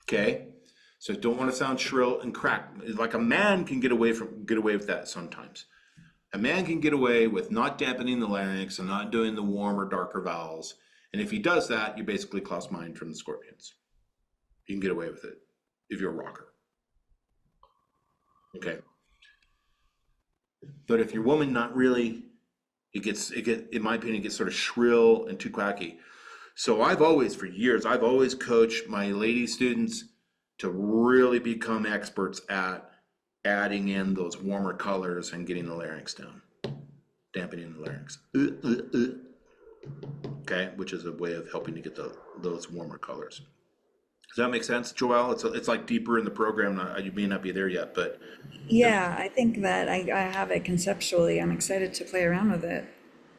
Okay, so don't want to sound shrill and crack. Like a man can get away with that sometimes. A man can get away with not dampening the larynx and not doing the warmer, darker vowels. And if he does that, you're basically Klaus Meine from the Scorpions. You can get away with it if you're a rocker. Okay. But if your woman not really, in my opinion, it gets sort of shrill and too quacky. So for years, I've always coached my lady students to really become experts at adding in those warmer colors and getting the larynx down, dampening the larynx. Okay, which is a way of helping to get those warmer colors. Does that make sense, Joelle? It's like deeper in the program. You may not be there yet, but Yeah, I think that I have it conceptually. I'm excited to play around with it.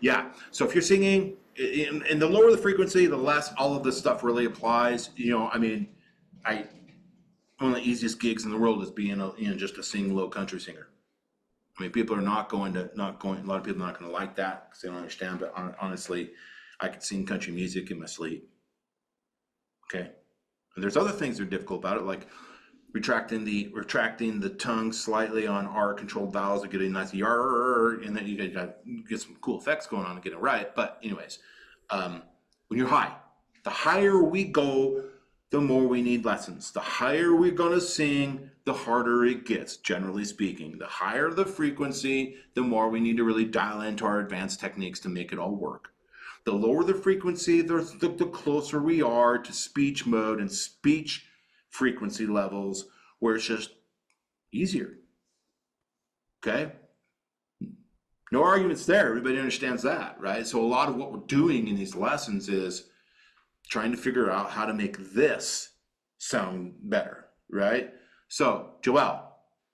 yeah. So if you're singing, and the lower the frequency, the less all of this stuff really applies. One of the easiest gigs in the world is being just a sing low country singer. I mean, people are not going. A lot of people are not going to like that because they don't understand. But honestly, I could sing country music in my sleep. Okay, and there's other things that are difficult about it, like retracting the tongue slightly on R controlled vowels to get a nice yar, and then you get some cool effects going on to get it right. But anyways, when you're high, the higher we go, the more we need lessons. The higher we're going to sing, the harder it gets, generally speaking. The higher the frequency, the more we need to really dial into our advanced techniques to make it all work. The lower the frequency, the closer we are to speech mode and speech frequency levels where it's just easier. Okay? No arguments there. Everybody understands that, right? So a lot of what we're doing in these lessons is trying to figure out how to make this sound better, right? So, Joelle,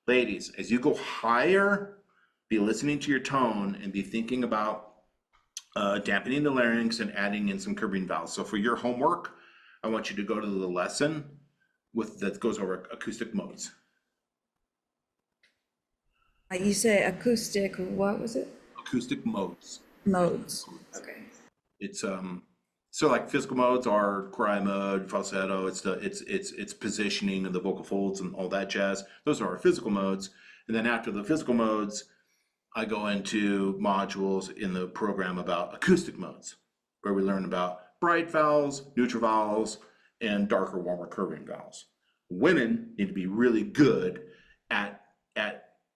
ladies, as you go higher, be listening to your tone and be thinking about dampening the larynx and adding in some curving vowels. So for your homework, I want you to go to the lesson that goes over acoustic modes. You say acoustic, what was it? Acoustic modes. Modes. Okay. It's so like physical modes are cry mode, falsetto. It's positioning of the vocal folds and all that jazz. Those are our physical modes. And then after the physical modes, I go into modules in the program about acoustic modes, where we learn about bright vowels, neutral vowels, and darker, warmer, curving vowels. Women need to be really good at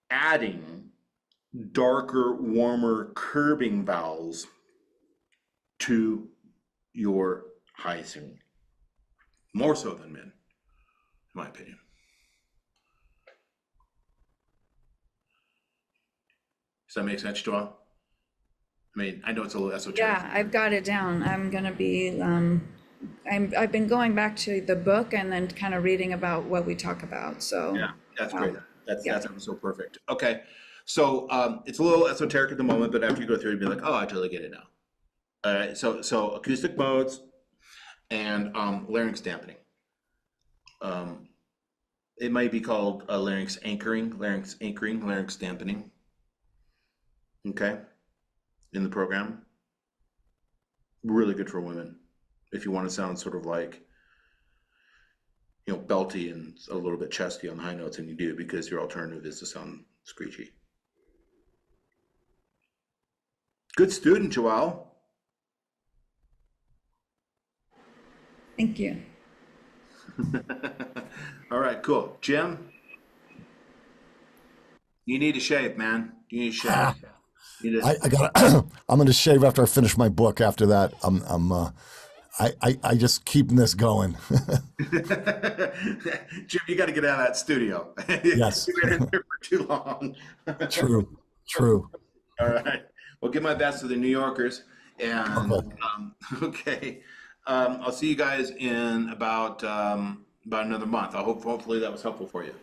adding darker, warmer, curving vowels to your high singing, more so than men. in my opinion. Does that make sense, Joel? I mean, I know it's a little esoteric. Yeah, I've got it down. I'm gonna be, I've been going back to the book and then kind of reading about what we talk about, so. Yeah, that's great. That's yeah. so perfect. Okay, so it's a little esoteric at the moment, but after you go through, you'd be like, oh, I totally get it now. All right, so acoustic modes and larynx dampening. It might be called larynx anchoring, larynx dampening. Okay, in the program. Really good for women if you want to sound sort of like, you know, belty and a little bit chesty on the high notes, and you do, because your alternative is to sound screechy. Good student, Joelle. Thank you. All right, cool. Jim, you need to shave, man. You need to shave. I got. I'm going to shave after I finish my book. After that, I just keeping this going. Jim, you got to get out of that studio. Yes. You've been in there for too long. True. All right. Well, give my best to the New Yorkers. And Okay. I'll see you guys in about another month. Hopefully that was helpful for you.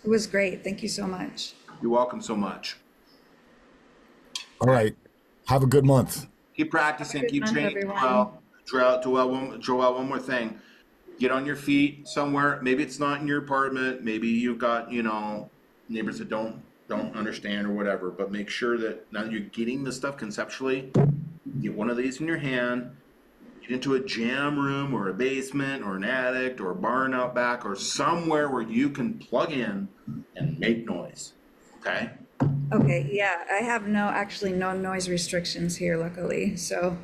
It was great. Thank you so much. You're welcome so much. All right. Have a good month. Keep practicing. Keep month, training. everyone. Joelle, one more thing. Get on your feet somewhere. Maybe it's not in your apartment. Maybe you've got, you know, neighbors that don't understand or whatever. But make sure that now you're getting this stuff conceptually. Get one of these in your hand. Get into a jam room or a basement or an attic or a barn out back or somewhere where you can plug in and make noise. Okay? Okay, yeah, I have no noise restrictions here, luckily. So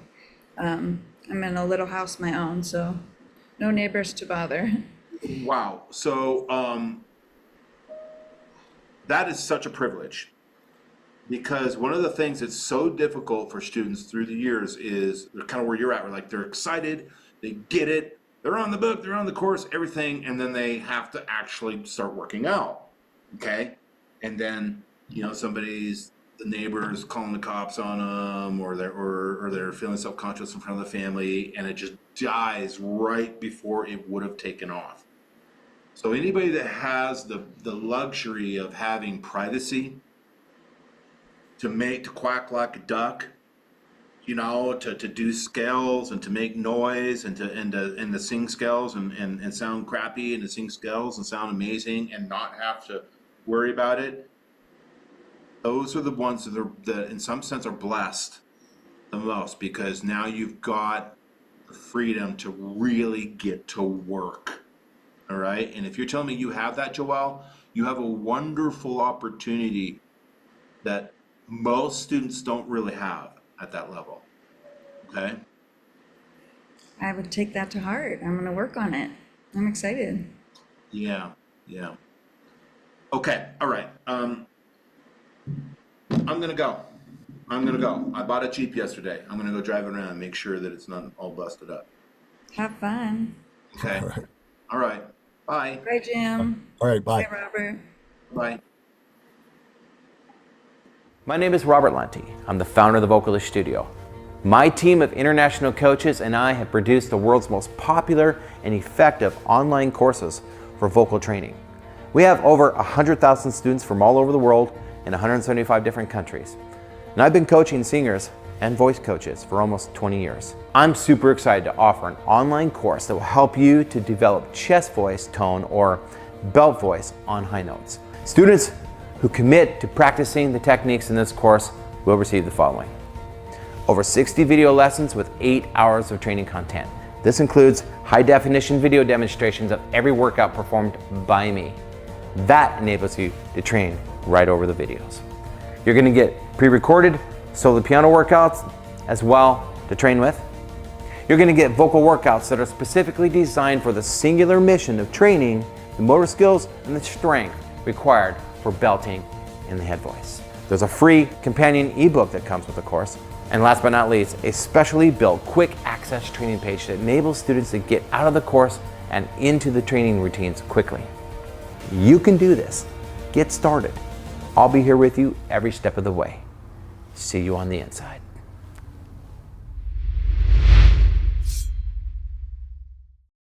I'm in a little house my own, so no neighbors to bother. Wow. So that is such a privilege, because one of the things that's so difficult for students through the years is kind of where you're at, where like they're excited, they get it, they're on the book, they're on the course, everything, and then they have to actually start working out. Okay? And then, you know, the neighbors calling the cops on them, or they're feeling self-conscious in front of the family, and it just dies right before it would have taken off. So anybody that has the luxury of having privacy to quack like a duck, you know, to do scales and to make noise and to sing scales and sound crappy and to sing scales and sound amazing and not have to worry about it. Those are the ones that in some sense are blessed the most, because now you've got the freedom to really get to work. All right. And if you're telling me you have that, Joelle, you have a wonderful opportunity that most students don't really have at that level. Okay. I would take that to heart. I'm going to work on it. I'm excited. Yeah. Okay. All right. I'm gonna go. I bought a Jeep yesterday. I'm gonna go drive it around and make sure that it's not all busted up. Have fun. Okay. All right. Bye. Bye, Jim. All right. Bye. Bye, Robert. Bye. My name is Robert Lunte. I'm the founder of the Vocalist Studio. My team of international coaches and I have produced the world's most popular and effective online courses for vocal training. We have over 100,000 students from all over the world in 175 different countries. And I've been coaching singers and voice coaches for almost 20 years. I'm super excited to offer an online course that will help you to develop chest voice tone or belt voice on high notes. Students who commit to practicing the techniques in this course will receive the following: over 60 video lessons with 8 hours of training content. This includes high definition video demonstrations of every workout performed by me. That enables you to train right over the videos. You're going to get pre-recorded solo piano workouts as well to train with. You're going to get vocal workouts that are specifically designed for the singular mission of training the motor skills and the strength required for belting in the head voice. There's a free companion ebook that comes with the course. And last but not least, a specially built quick access training page that enables students to get out of the course and into the training routines quickly. You can do this. Get started. I'll be here with you every step of the way. See you on the inside.